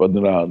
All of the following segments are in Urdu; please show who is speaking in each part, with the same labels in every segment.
Speaker 1: 15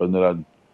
Speaker 1: 15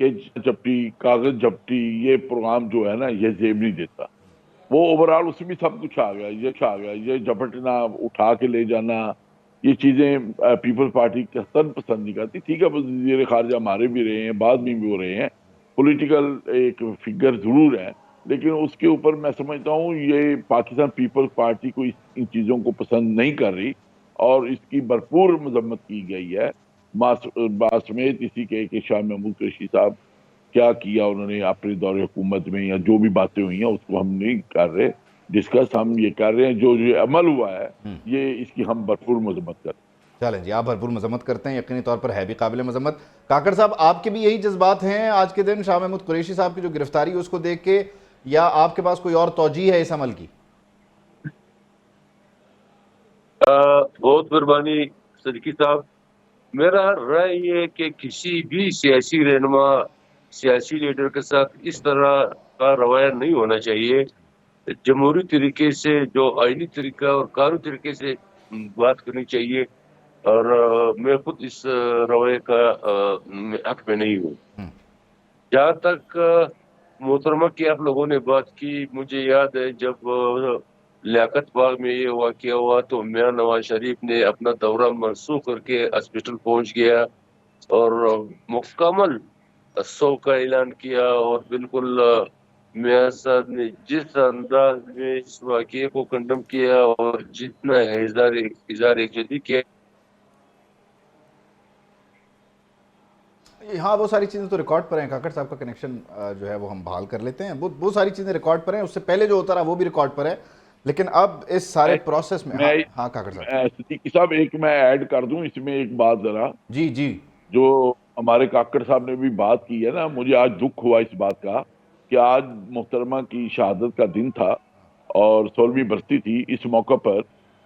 Speaker 1: کہ جپٹی کاغذ جپٹی یہ پروگرام جو ہے نا یہ زیب نہیں دیتا. وہ اوورال اس میں سب کچھ آ گیا, یہ جپٹنا, اٹھا کے لے جانا, یہ چیزیں پیپلز پارٹی قطعاً پسند نہیں کرتی. ٹھیک ہے, وزیر خارجہ ہمارے بھی رہے ہیں, بعد میں بھی ہو رہے ہیں, پولیٹیکل ایک فگر ضرور ہے, لیکن اس کے اوپر میں سمجھتا ہوں یہ پاکستان پیپلز پارٹی کو ان چیزوں کو پسند نہیں کر رہی, اور اس کی بھرپور مذمت کی گئی ہے. سمیت اسی کے کہ شاہ محمود قریشی صاحب کیا کیا انہوں نے اپنے دور حکومت میں, یا جو بھی باتیں ہوئی ہیں اس کو ہم نہیں کر رہے ڈسکس, ہم یہ کر رہے ہیں جو عمل ہوا ہے یہ اس کی ہم بھرپور مذمت کرتے ہیں.
Speaker 2: چلیں جی, آپ بھرپور مذمت کرتے ہیں, یقینی طور پر ہے بھی قابل مذمت. کاکڑ صاحب, آپ کے بھی یہی جذبات ہیں آج کے دن شاہ محمود قریشی صاحب کی جو گرفتاری ہے اس کو دیکھ کے, یا آپ کے پاس کوئی اور توجیہ ہے اس عمل کی؟
Speaker 3: بہت مہربانی صدیقی صاحب. میرا رائے یہ ہے کہ کسی بھی سیاسی رہنما, سیاسی لیڈر کے ساتھ اس طرح کا رویہ نہیں ہونا چاہیے. جمہوری طریقے سے, جو آئینی طریقہ اور قانونی طریقے سے بات کرنی چاہیے, اور میں خود اس رویے کا حق میں نہیں ہوں. جہاں تک محترمہ کی آپ لوگوں نے بات کی, مجھے یاد ہے جب لیاقت باغ میں یہ واقعہ ہوا تو میاں نواز شریف نے اپنا دورہ منسوخ کر کے ہاسپٹل پہنچ گیا اور مکمل 100 کا اعلان کیا, اور بالکل میاں صاحب نے جس انداز میں اس واقعے کو کنڈم کیا اور جتنا اظہار یکجہتی کیا.
Speaker 2: ہاں, وہ ساری چیزیں تو ریکارڈ پر ہیں. کاکڑ صاحب کا کنیکشن جو ہے وہ ہم بحال کر لیتے ہیں. وہ ساری چیزیں ریکارڈ پر ہیں, اس سے پہلے جو ہوتا رہا وہ بھی ریکارڈ پر ہے, لیکن اب اس سارے پروسیس میں ہاں کاکڑ صاحب.
Speaker 1: صدیقی صاحب ایک میں ایڈ کر دوں اس میں ایک بات ذرا,
Speaker 2: جی جی,
Speaker 1: جو ہمارے کاکڑ صاحب نے بھی بات کی ہے نا, مجھے آج دکھ ہوا اس بات کا کہ آج محترمہ کی شہادت کا دن تھا اور 16ویں برسی تھی. اس موقع پر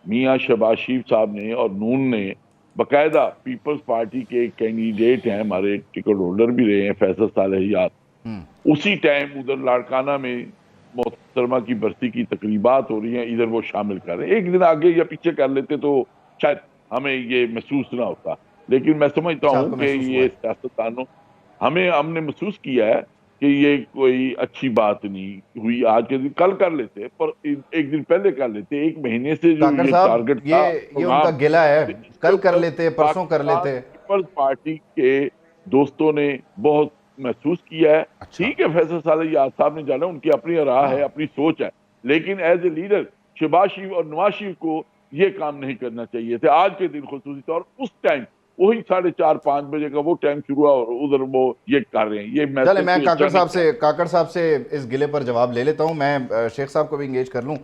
Speaker 1: میاں شہباز شریف صاحب نے اور نون نے باقاعدہ پیپلز پارٹی کے کینڈیڈیٹ ہیں, ہمارے ٹکٹ ہولڈر بھی رہے ہیں, فیصل صالحیات, اسی ٹائم ادھر لاڑکانہ میں محترمہ کی برسی کی تقریبات ہو رہی ہیں, ادھر وہ شامل کر رہے ہیں. ایک دن آگے یا پیچھے کر لیتے تو شاید ہمیں یہ محسوس نہ ہوتا, لیکن میں سمجھتا ہوں کہ یہ سیاستدانوں ہم نے محسوس کیا ہے کہ یہ کوئی اچھی بات نہیں ہوئی. آج کے دن کل کر لیتے, پر ایک دن پہلے کر لیتے. ایک مہینے سے جو
Speaker 2: کاکڑ
Speaker 1: یہ
Speaker 2: صاحب
Speaker 1: ٹارگٹ تھا
Speaker 2: یہ ان کا گلہ ہے, کل کر لیتے, پرسوں کر لیتے.
Speaker 1: پیپلز پارٹی کے دوستوں نے بہت محسوس کیا ہے. ٹھیک ہے, فیصل صالحیات صاحب نے جانا, ان کی اپنی راہ ہے, اپنی سوچ ہے, لیکن ایز اے لیڈر شہباز شریف اور نواز شریف کو یہ کام نہیں کرنا چاہیے تھے آج کے دن خصوصی طور. اس ٹائم وہی 4:30-5 بجے کا وہ ٹائم شروع ہوا اور ادھر وہ یہ کر رہے ہیں. یہ
Speaker 2: چلے میں کاکڑ صاحب سے اس گلے پر جواب لے لیتا ہوں. میں شیخ صاحب کو بھی انگیج کر لوں.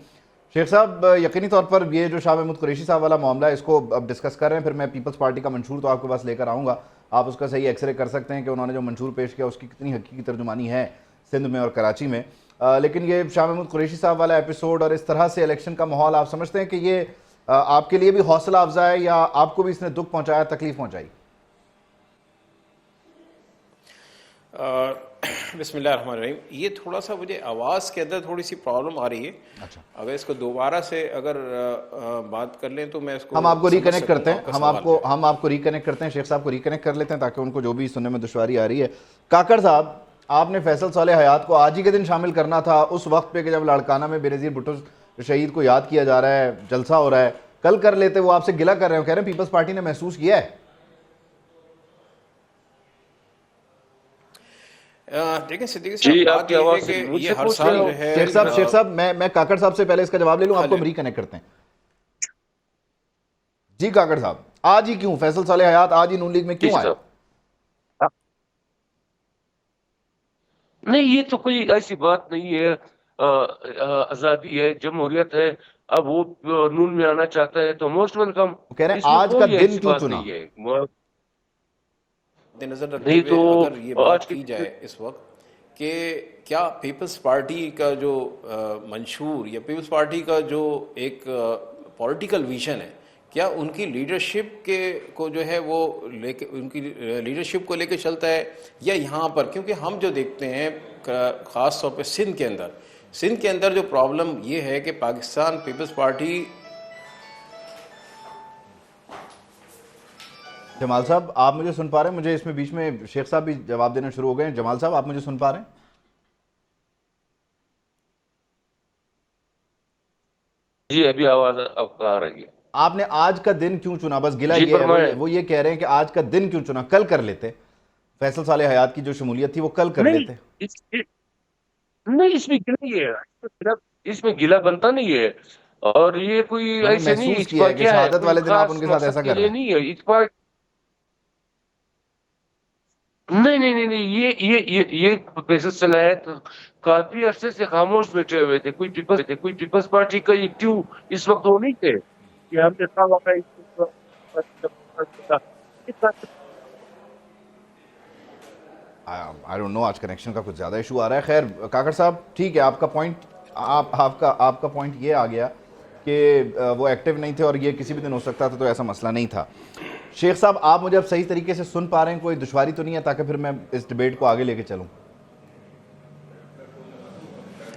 Speaker 2: شیخ صاحب, یقینی طور پر یہ جو شاہ محمود قریشی صاحب والا معاملہ ہے اس کو اب ڈسکس کر رہے ہیں, پھر میں پیپلز پارٹی کا منشور تو آپ کے پاس لے کر آؤں گا, آپ اس کا صحیح ایکس رے کر سکتے ہیں کہ انہوں نے جو منشور پیش کیا اس کی کتنی حقیقی ترجمانی ہے سندھ میں اور کراچی میں. لیکن یہ شاہ محمود قریشی صاحب والا ایپیسوڈ اور اس طرح سے الیکشن کا ماحول, آپ سمجھتے ہیں کہ یہ آپ کے لیے بھی حوصلہ افزا ہے یا آپ کو بھی اس نے دکھ پہنچایا, تکلیف پہنچائی؟
Speaker 4: بسم اللہ الرحمن الرحیم. یہ تھوڑا سا مجھے آواز کے اندر تھوڑی سی پرابلم آ رہی ہے. اگر اس کو دوبارہ سے اگر بات کر لیں تو میں اس کو
Speaker 2: ہم آپ کو ریکنیکٹ کرتے ہیں, ہم آپ کو ریکنیکٹ کرتے ہیں, شیخ صاحب کو ریکنیکٹ کر لیتے ہیں تاکہ ان کو جو بھی سننے میں دشواری آ رہی ہے. کاکڑ صاحب, آپ نے فیصل صالح حیات کو آج ہی کے دن شامل کرنا تھا اس وقت پہ کہ جب لاڑکانہ میں بے نظیر بھٹو شہید کو یاد کیا جا رہا ہے, جلسہ ہو رہا ہے. کل کر لیتے, وہ آپ سے گلہ کر رہے ہیں, کہہ رہے ہیں پیپلز پارٹی نے محسوس کیا ہے.
Speaker 4: دیکھیں صدیقی صاحب, بات یہ ہے کہ یہ ہر سال جو ہے
Speaker 2: شیخ صاحب میں کاکڑ صاحب سے پہلے اس کا جواب لے لوں, آپ کو ہم ریکنیکٹ کرتے ہیں. جی کاکڑ صاحب, آج ہی کیوں فیصل صالح حیات آج ہی نون لیگ میں کیوں آئے؟
Speaker 3: نہیں, یہ تو کوئی ایسی بات نہیں ہے, آزادی ہے, جمہوریت ہے. اب وہ نون میں آنا چاہتا ہے تو موسٹ ویلکم.
Speaker 2: کہہ رہے ہیں آج کا دن کیوں چنا؟
Speaker 4: نظر رکھتے ہوئے اگر یہ بات کی جائے اس وقت کہ کیا پیپلز پارٹی کا جو منشور یا پیپلز پارٹی کا جو ایک پولیٹیکل ویژن ہے, کیا ان کی لیڈرشپ کو جو ہے وہ لے کے, ان کی لیڈرشپ کو لے کے چلتا ہے, یا یہاں پر کیونکہ ہم جو دیکھتے ہیں خاص طور پہ سندھ کے اندر جو پرابلم یہ ہے کہ پاکستان پیپلز پارٹی
Speaker 2: جمال صاحب آپ مجھے سن پا رہے ہیں؟ مجھے اس میں بیچ میں شیخ صاحب بھی جواب دینا شروع ہو گئے ہیں. جمال صاحب آپ مجھے سن پا رہے ہیں؟
Speaker 3: جی ابھی آواز اب آ رہی ہے.
Speaker 2: آپ نے آج کا دن کیوں چنا؟ بس گلہ
Speaker 3: جی
Speaker 2: یہ ہے,
Speaker 3: فرمائیں.
Speaker 2: وہ یہ کہہ رہے ہیں کہ آج کا دن کیوں چنا, کل کر لیتے. فیصل صالح حیات کی جو شمولیت تھی وہ کل کر
Speaker 3: نہیں
Speaker 2: لیتے.
Speaker 3: نہیں اس میں گلا نہیں ہے, اس میں گلا بنتا نہیں ہے, اور یہ کوئی
Speaker 2: میں نے
Speaker 3: ایسے نہیں
Speaker 2: محسوس کیا ہے کہ
Speaker 3: اتفاقیہ ہے,
Speaker 2: شہادت
Speaker 3: کوئی
Speaker 2: والے دن آپ ان
Speaker 3: خاص
Speaker 2: کے ساتھ ایسا
Speaker 3: مقصد کے
Speaker 2: کر رہے
Speaker 3: لیے
Speaker 2: ہیں.
Speaker 3: نہیں ہے اتفاق. نہیں یہ پیسے چلائے تو کافی عرصے سے خاموش بیٹھے ہوئے تھے. کوئی پیپلز پارٹی کا ایکٹیو اس وقت وہ نہیں تھے کہ ہم نے کہا
Speaker 2: آئی ڈونٹ نو, آج کنیکشن کا کچھ زیادہ ایشو آ رہا ہے. خیر کاکڑ صاحب ٹھیک ہے, آپ کا پوائنٹ آپ کا پوائنٹ یہ آ گیا کہ وہ ایکٹیو نہیں تھے اور یہ کسی بھی دن ہو سکتا تھا, تو ایسا مسئلہ نہیں تھا. شیخ صاحب آپ مجھے اب صحیح طریقے سے سن پا رہے ہیں؟ کوئی دشواری تو نہیں ہے تاکہ پھر میں اس ڈیبیٹ کو آگے لے کے چلوں؟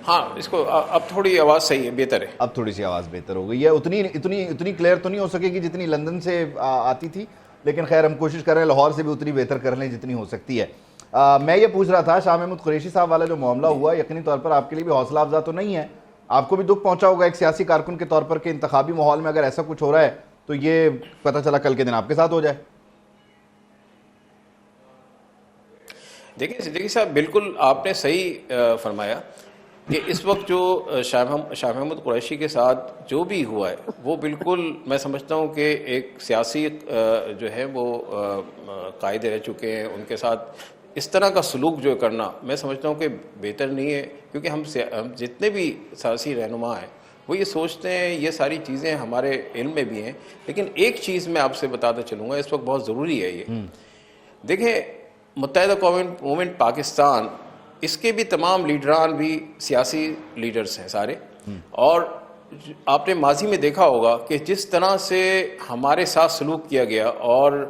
Speaker 4: ہاں اس کو اب تھوڑی آواز صحیح ہے, بہتر ہے.
Speaker 2: اب تھوڑی سی آواز بہتر ہو گئی ہے. اتنی کلیئر تو نہیں ہو سکے گی جتنی لندن سے آتی تھی, لیکن خیر ہم کوشش کر رہے ہیں لاہور سے بھی اتنی بہتر کر لیں جتنی ہو سکتی ہے. میں یہ پوچھ رہا تھا, شاہ محمود قریشی صاحب والا جو معاملہ ہوا یقینی طور پر آپ کے لیے بھی حوصلہ افزا تو نہیں ہے؟ آپ کو بھی دکھ پہنچا ہوگا ایک سیاسی کارکن کے طور پر کہ انتخابی ماحول میں اگر ایسا کچھ ہو رہا ہے تو یہ پتہ چلا کل کے دن آپ کے ساتھ ہو جائے.
Speaker 4: دیکھیں صدیقی صاحب, بالکل آپ نے صحیح فرمایا کہ اس وقت جو شاہ محمود قریشی کے ساتھ جو بھی ہوا ہے وہ بالکل میں سمجھتا ہوں کہ ایک سیاسی جو ہے وہ قائد رہ چکے ہیں, ان کے ساتھ اس طرح کا سلوک جو کرنا میں سمجھتا ہوں کہ بہتر نہیں ہے, کیونکہ ہم جتنے بھی سیاسی رہنما ہیں وہ یہ سوچتے ہیں, یہ ساری چیزیں ہمارے علم میں بھی ہیں. لیکن ایک چیز میں آپ سے بتاتا چلوں گا, اس وقت بہت ضروری ہے یہ. دیکھیں متحدہ قومی موومنٹ پاکستان, اس کے بھی تمام لیڈران بھی سیاسی لیڈرز ہیں سارے, اور آپ نے ماضی میں دیکھا ہوگا کہ جس طرح سے ہمارے ساتھ سلوک کیا گیا, اور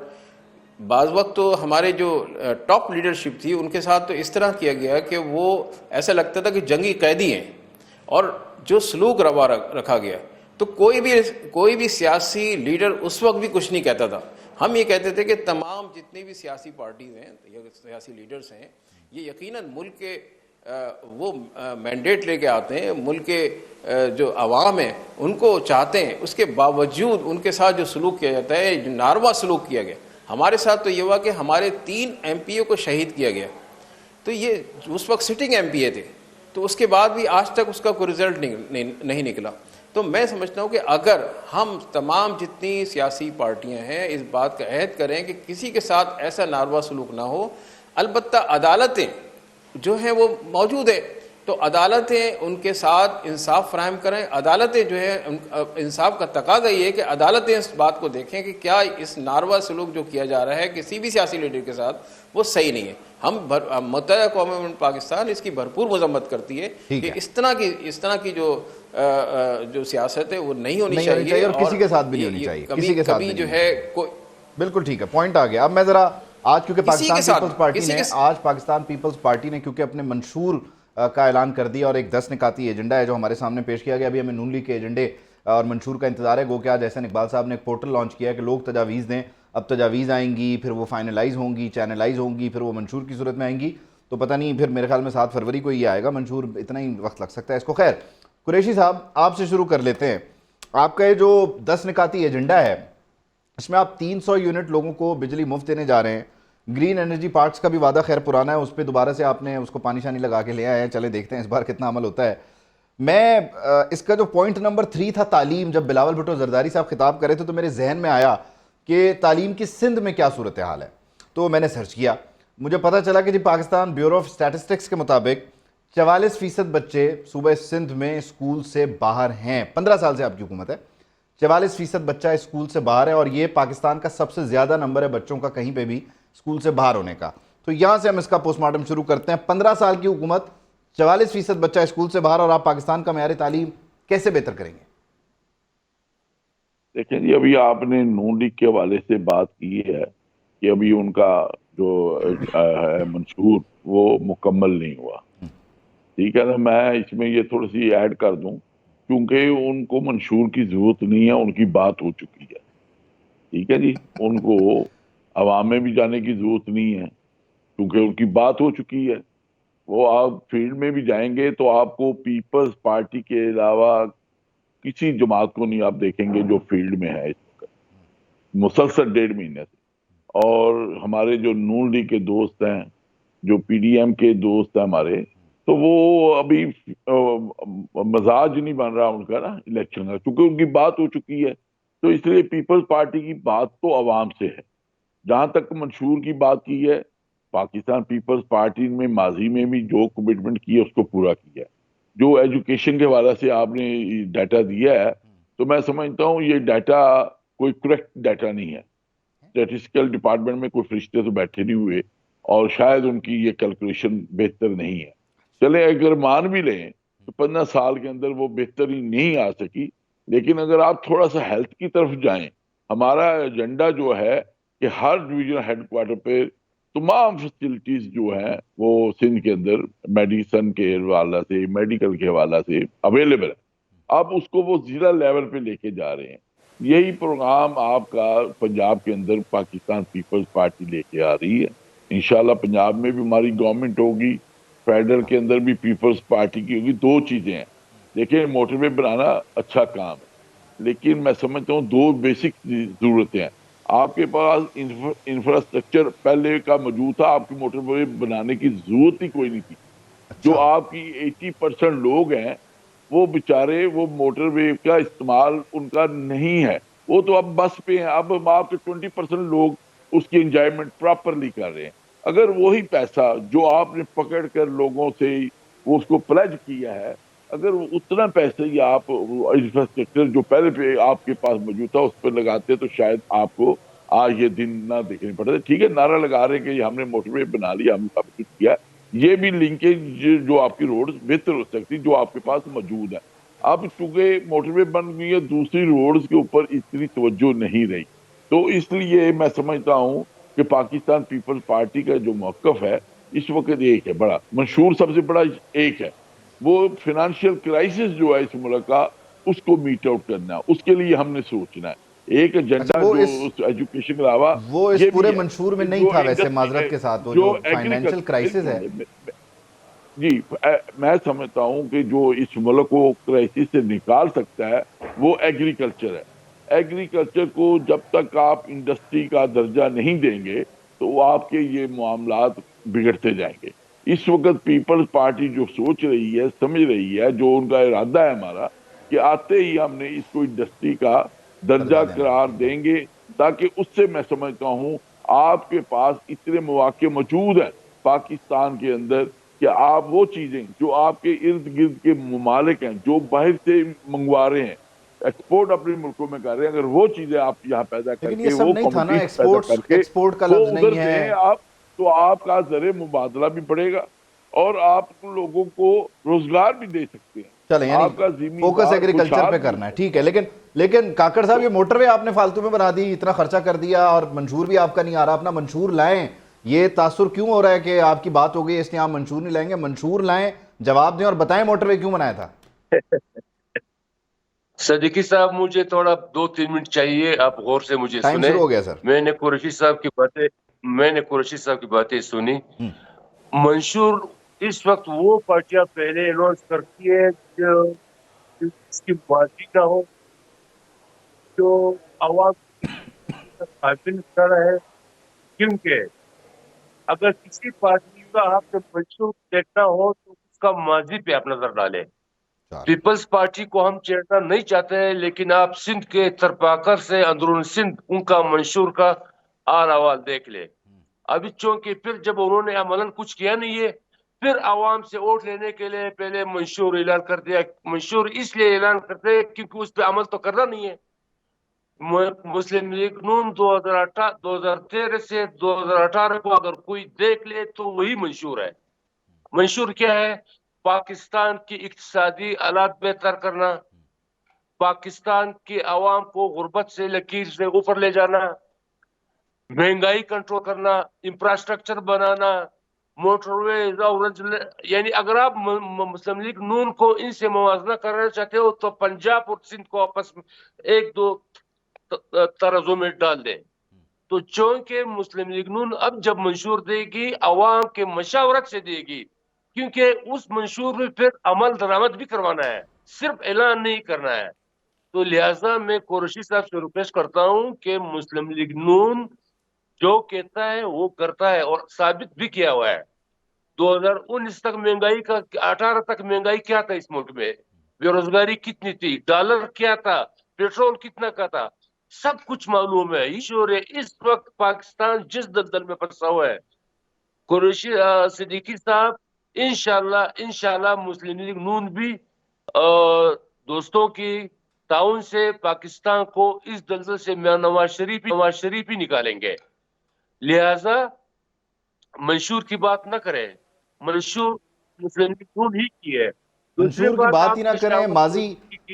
Speaker 4: بعض وقت تو ہمارے جو ٹاپ لیڈرشپ تھی ان کے ساتھ تو اس طرح کیا گیا کہ وہ ایسا لگتا تھا کہ جنگی قیدی ہیں, اور جو سلوک روا رکھا گیا تو کوئی بھی سیاسی لیڈر اس وقت بھی کچھ نہیں کہتا تھا. ہم یہ کہتے تھے کہ تمام جتنی بھی سیاسی پارٹیز ہیں یا سیاسی لیڈرز ہیں یہ یقیناً ملک کے وہ مینڈیٹ لے کے آتے ہیں, ملک کے جو عوام ہیں ان کو چاہتے ہیں, اس کے باوجود ان کے ساتھ جو سلوک کیا جاتا ہے, جو ناروا سلوک کیا گیا. ہمارے ساتھ تو یہ ہوا کہ ہمارے 3 MP کو شہید کیا گیا, تو یہ اس وقت سٹنگ MP تھے, تو اس کے بعد بھی آج تک اس کا کوئی رزلٹ نہیں نکلا. تو میں سمجھتا ہوں کہ اگر ہم تمام جتنی سیاسی پارٹیاں ہیں اس بات کا عہد کریں کہ کسی کے ساتھ ایسا ناروا سلوک نہ ہو, البتہ عدالتیں جو ہیں وہ موجود ہیں تو عدالتیں ان کے ساتھ انصاف فراہم کریں. عدالتیں جو ہے انصاف کا تقاضا یہ ہے کہ عدالتیں اس بات کو دیکھیں کہ کیا اس ناروا سلوک جو کیا جا رہا ہے کسی بھی سیاسی لیڈر کے ساتھ وہ صحیح نہیں ہے. ہم متحدہ قومی موومنٹ پاکستان اس کی بھرپور مذمت کرتی ہے کہ اس طرح کی جو سیاست ہے وہ نہیں ہونی چاہیے,
Speaker 2: اور کسی کے ساتھ بھی نہیں ہونی چاہیے, کسی کے ساتھ بھی
Speaker 4: جو ہے کوئی.
Speaker 2: بالکل ٹھیک ہے, پوائنٹ آ گیا. اب میں ذرا آج کیونکہ پاکستان پیپلز پارٹی نے کیونکہ اپنے منشور کا اعلان کر دیا اور ایک 10 نکاتی ایجنڈا ہے جو ہمارے سامنے پیش کیا گیا. ابھی ہمیں نون لیگ کے ایجنڈے اور منشور کا انتظار ہے. گو کہ آج احسن اقبال صاحب نے ایک پورٹل لانچ کیا ہے کہ لوگ تجاویز دیں, اب تجاویز آئیں گی, پھر وہ فائنلائز ہوں گی, چینلائز ہوں گی, پھر وہ منشور کی صورت میں آئیں گی. تو پتہ نہیں, پھر میرے خیال میں 7 فروری کو یہ آئے گا منشور, اتنا ہی وقت لگ سکتا ہے اس کو. خیر قریشی صاحب آپ سے شروع کر لیتے ہیں. آپ کا یہ جو 10 نکاتی ایجنڈا ہے اس میں آپ 300 یونٹ لوگوں کو بجلی مفت دینے جا رہے ہیں. گرین انرجی پارکس کا بھی وعدہ خیر پرانا ہے, اس پہ دوبارہ سے آپ نے اس کو پانی شانی لگا کے لے آئے ہیں. چلے دیکھتے ہیں اس بار کتنا عمل ہوتا ہے. میں اس کا جو پوائنٹ نمبر 3 تھا تعلیم, جب بلاول بھٹو زرداری صاحب خطاب کرے تھے تو میرے ذہن میں آیا کہ تعلیم کی سندھ میں کیا صورتحال ہے. تو میں نے سرچ کیا, مجھے پتہ چلا کہ جی پاکستان بیورو آف اسٹیٹسٹکس کے مطابق 44% بچے صوبہ سندھ میں اسکول سے باہر ہیں. 15 سال سے آپ کی حکومت ہے, 44% بچہ اسکول سے باہر ہے, اور یہ پاکستان کا سب سے زیادہ نمبر ہے بچوں کا کہیں پہ بھی اسکول سے باہر ہونے کا. تو یہاں سے ہم اس کا پوسٹ مارٹم شروع کرتے ہیں. 15 سال کی حکومت, 44% بچہ اسکول سے باہر, اور آپ پاکستان کا معیار تعلیم کیسے بہتر کریں گے؟
Speaker 1: دیکھیں جی, ابھی آپ نے نون لیگ کے حوالے سے بات کی ہے کہ ابھی ان کا جو ہے منشور وہ مکمل نہیں ہوا. ٹھیک ہے نا, میں اس میں یہ تھوڑی سی ایڈ کر دوں, کیونکہ ان کو منشور کی ضرورت نہیں ہے, ان کی بات ہو چکی ہے. ٹھیک ہے جی, ان کو عوام میں بھی جانے کی ضرورت نہیں ہے کیونکہ ان کی بات ہو چکی ہے. وہ آپ فیلڈ میں بھی جائیں گے تو آپ کو پیپلز پارٹی کے علاوہ کسی جماعت کو نہیں آپ دیکھیں گے جو فیلڈ میں ہے اس وقت مسلسل 1.5 مہینے سے. اور ہمارے جو نون لیگ کے دوست ہیں, جو پی ڈی ایم کے دوست ہیں ہمارے, تو وہ ابھی مزاج نہیں بن رہا ان کا نا الیکشن کا, کیونکہ ان کی بات ہو چکی ہے. تو اس لیے پیپلز پارٹی کی بات تو عوام سے ہے. جہاں تک منشور کی بات کی ہے, پاکستان پیپلز پارٹی میں ماضی میں بھی جو کمٹمنٹ کی ہے اس کو پورا کیا ہے. جو ایجوکیشن کے حوالے سے آپ نے ڈیٹا دیا ہے, تو میں سمجھتا ہوں یہ ڈیٹا کوئی کریکٹ ڈیٹا نہیں ہے. اسٹیٹسٹیکل ڈپارٹمنٹ میں کوئی فرشتے تو بیٹھے نہیں ہوئے, اور شاید ان کی یہ کیلکولیشن بہتر نہیں ہے. چلے اگر مان بھی لیں تو 15 سال کے اندر وہ بہتری نہیں آ سکی, لیکن اگر آپ تھوڑا سا ہیلتھ کی طرف جائیں, ہمارا ایجنڈا جو ہے کہ ہر ڈویژن ہیڈ کوارٹر پہ تمام فیسلٹیز جو ہیں وہ سندھ کے اندر میڈیسن کے حوالے سے, میڈیکل کے حوالے سے اویلیبل ہے. آپ اس کو وہ ضلع لیول پہ لے کے جا رہے ہیں. یہی پروگرام آپ کا پنجاب کے اندر پاکستان پیپلز پارٹی لے کے آ رہی ہے. انشاءاللہ پنجاب میں بھی ہماری گورنمنٹ ہوگی, فیڈرل کے اندر بھی پیپلز پارٹی کی ہوگی. 2 چیزیں ہیں. دیکھیں, موٹر وے بنانا اچھا کام ہے, لیکن میں سمجھتا ہوں 2 بیسک ضرورتیں ہیں. آپ کے پاس انفراسٹرکچر پہلے کا موجود تھا, آپ کی موٹر وے بنانے کی ضرورت ہی کوئی نہیں تھی. جو
Speaker 2: اچھا
Speaker 1: آپ کی 80% لوگ ہیں وہ بیچارے وہ موٹر وے کا استعمال ان کا نہیں ہے, وہ تو اب بس پہ ہیں. اب آپ کے 20% لوگ اس کی انجوائمنٹ پراپرلی کر رہے ہیں. اگر وہی پیسہ جو آپ نے پکڑ کر لوگوں سے وہ اس کو پلیج کیا ہے, اگر اتنا پیسے ہی آپ انفراسٹرکچر جو پہلے پہ آپ کے پاس موجود تھا اس پہ لگاتے تو شاید آپ کو آج یہ دن نہ دیکھنے پڑتے. ٹھیک ہے, نعرہ لگا رہے کہ ہم نے موٹر وے بنا لیا, ہم نے سب کچھ کیا, یہ بھی لنکیج جو آپ کی روڈ بہتر ہو سکتی جو آپ کے پاس موجود ہے. اب چونکہ موٹر وے بن گئی ہے, دوسری روڈز کے اوپر اتنی توجہ نہیں رہی. تو اس لیے میں سمجھتا ہوں کہ پاکستان پیپلز پارٹی کا جو موقف ہے اس وقت ایک ہے بڑا, منشور سب سے بڑا ایک ہے, وہ فائنانشیل کرائسس جو ہے اس ملک کا اس کو میٹ آؤٹ کرنا ہے. اس کے لیے ہم نے سوچنا ہے. ایک
Speaker 2: اچھا
Speaker 1: ایجنڈا
Speaker 2: وہ
Speaker 1: جو
Speaker 2: اس
Speaker 1: ایجوکیشن کے علاوہ
Speaker 2: وہ اس
Speaker 1: یہ
Speaker 2: پورے
Speaker 1: بھی ہے
Speaker 2: منشور میں
Speaker 1: کہ
Speaker 2: نہیں
Speaker 1: جو
Speaker 2: تھا ویسے,
Speaker 1: انڈسٹری
Speaker 2: معذرت کے ساتھ, وہ
Speaker 1: جو
Speaker 2: جو فائنینشیل کرائسس ہے.
Speaker 1: جی, میں سمجھتا ہوں کہ جو اس ملک کو کرائسس سے نکال سکتا ہے وہ ایگریکلچر ہے. ایگریکلچر کو جب تک آپ انڈسٹری کا درجہ نہیں دیں گے تو آپ کے یہ معاملات بگڑتے جائیں گے. اس وقت پیپلز پارٹی جو سوچ رہی ہے, سمجھ رہی ہے, جو ان کا ارادہ ہے ہمارا کہ آتے ہی ہم نے اس کو انڈسٹری کا درجہ
Speaker 2: دینا ہے.
Speaker 1: قرار دیں گے, تاکہ اس سے میں سمجھتا ہوں آپ کے پاس اتنے مواقع موجود ہیں پاکستان کے اندر کہ آپ وہ چیزیں جو آپ کے ارد گرد کے ممالک ہیں جو باہر سے منگوا رہے ہیں, ایکسپورٹ اپنے ملکوں میں کر رہے ہیں, اگر وہ چیزیں آپ یہاں پیدا کر
Speaker 2: لیکن یہ
Speaker 1: کے
Speaker 2: سب
Speaker 1: وہ
Speaker 2: نہیں تھا نا,
Speaker 1: کموڈیٹیز پیدا کر کے
Speaker 2: ایکسپورٹ کا
Speaker 1: وہ
Speaker 2: لفظ
Speaker 1: ادھر
Speaker 2: نہیں ہے.
Speaker 1: دیں آپ, تو آپ کا زر مبادلہ بھی بڑھے گا اور آپ لوگوں کو روزگار بھی دے سکتے ہیں.
Speaker 2: چلیں, یعنی
Speaker 1: آپ کا
Speaker 2: فوکس
Speaker 1: زمیندار
Speaker 2: ایگریکلچر
Speaker 1: خوشحال
Speaker 2: پہ
Speaker 1: بھی
Speaker 2: کرنا ہے,
Speaker 1: ہوگا.
Speaker 2: ٹھیک ہے. لیکن کاکڑ صاحب, یہ موٹر وے آپ نے فالتو میں بنا دی, اتنا خرچہ کر دیا اور منشور بھی آپ کا نہیں آ رہا. اپنا منشور لائیں. یہ تاثر کیوں ہو رہا ہے کہ آپ کی بات ہو گئی اس لیے آپ منشور نہیں لائیں گے؟ منشور لائیں, جواب دیں اور بتائیں موٹر وے کیوں بنایا تھا.
Speaker 3: صدیقی صاحب, مجھے تھوڑا 2-3 منٹ چاہیے, آپ غور سے مجھے
Speaker 2: ٹائم
Speaker 3: سنیں.
Speaker 2: شروع ہو گیا سر.
Speaker 3: میں نے قریشی صاحب کی باتیں سنی. منشور اس وقت وہ پارٹیاں پہلے اناؤنس کرتی ہے جو اس کی بازی نہ ہو, جو عوام قابل کر ہے. کیونکہ اگر کسی پارٹی کا آپ نے منشور دیکھنا ہو تو اس کا ماضی پہ آپ نظر ڈالیں. پیپلز پارٹی کو ہم چھیڑنا نہیں چاہتے ہیں, لیکن آپ سندھ کے ترپاکر سے اندرون سندھ ان کا منشور کا آل احوال دیکھ لیں. ابھی چونکہ پھر جب انہوں نے عملاً کچھ کیا نہیں ہے, پھر عوام سے ووٹ لینے کے لیے پہلے منشور اعلان کر دیا. منشور اس لیے اعلان کرتے ہیں کیونکہ اس پہ عمل تو کرنا نہیں ہے. مسلم لیگ نون 2013 سے 2018 کو اگر کوئی دیکھ لے تو وہی منشور ہے. منشور کیا ہے؟ پاکستان کی اقتصادی حالات بہتر کرنا, پاکستان کی عوام کو غربت سے لکیر سے اوپر لے جانا, مہنگائی کنٹرول کرنا, انفراسٹرکچر بنانا, موٹر وے. یعنی اگر آپ مسلم لیگ نون کو ان سے موازنہ کرنا چاہتے ہو تو پنجاب اور سندھ کو آپس میں 1-2 ترازو میں ڈال دیں. تو چونکہ مسلم لیگ نون اب جب منشور دے گی عوام کے مشاورت سے دے گی، کیونکہ اس منشور میں پھر عمل درآمد بھی کروانا ہے، صرف اعلان نہیں کرنا ہے. تو لہٰذا میں قریشی صاحب سے ریکویسٹ کرتا ہوں کہ مسلم لیگ نون جو کہتا ہے وہ کرتا ہے، اور ثابت بھی کیا ہوا ہے. 2019 تک مہنگائی کا 18 تک مہنگائی کیا تھا اس ملک میں، بے روزگاری کتنی تھی، ڈالر کیا تھا، پیٹرول کتنا کا تھا، سب کچھ معلوم ہے. اس وقت پاکستان جس دلدل میں پھنسا ہوا ہے، قریشی صدیقی صاحب انشاءاللہ مسلم لیگ نون بھی دوستوں کی تعاون سے پاکستان کو اس دلدل سے نواز شریف ہی نکالیں گے. لہذا منشور کی بات نہ کریں، منشور مسلم لیگ نون ہی کی ہے.
Speaker 2: منشور کی بات ہی نہ کریں،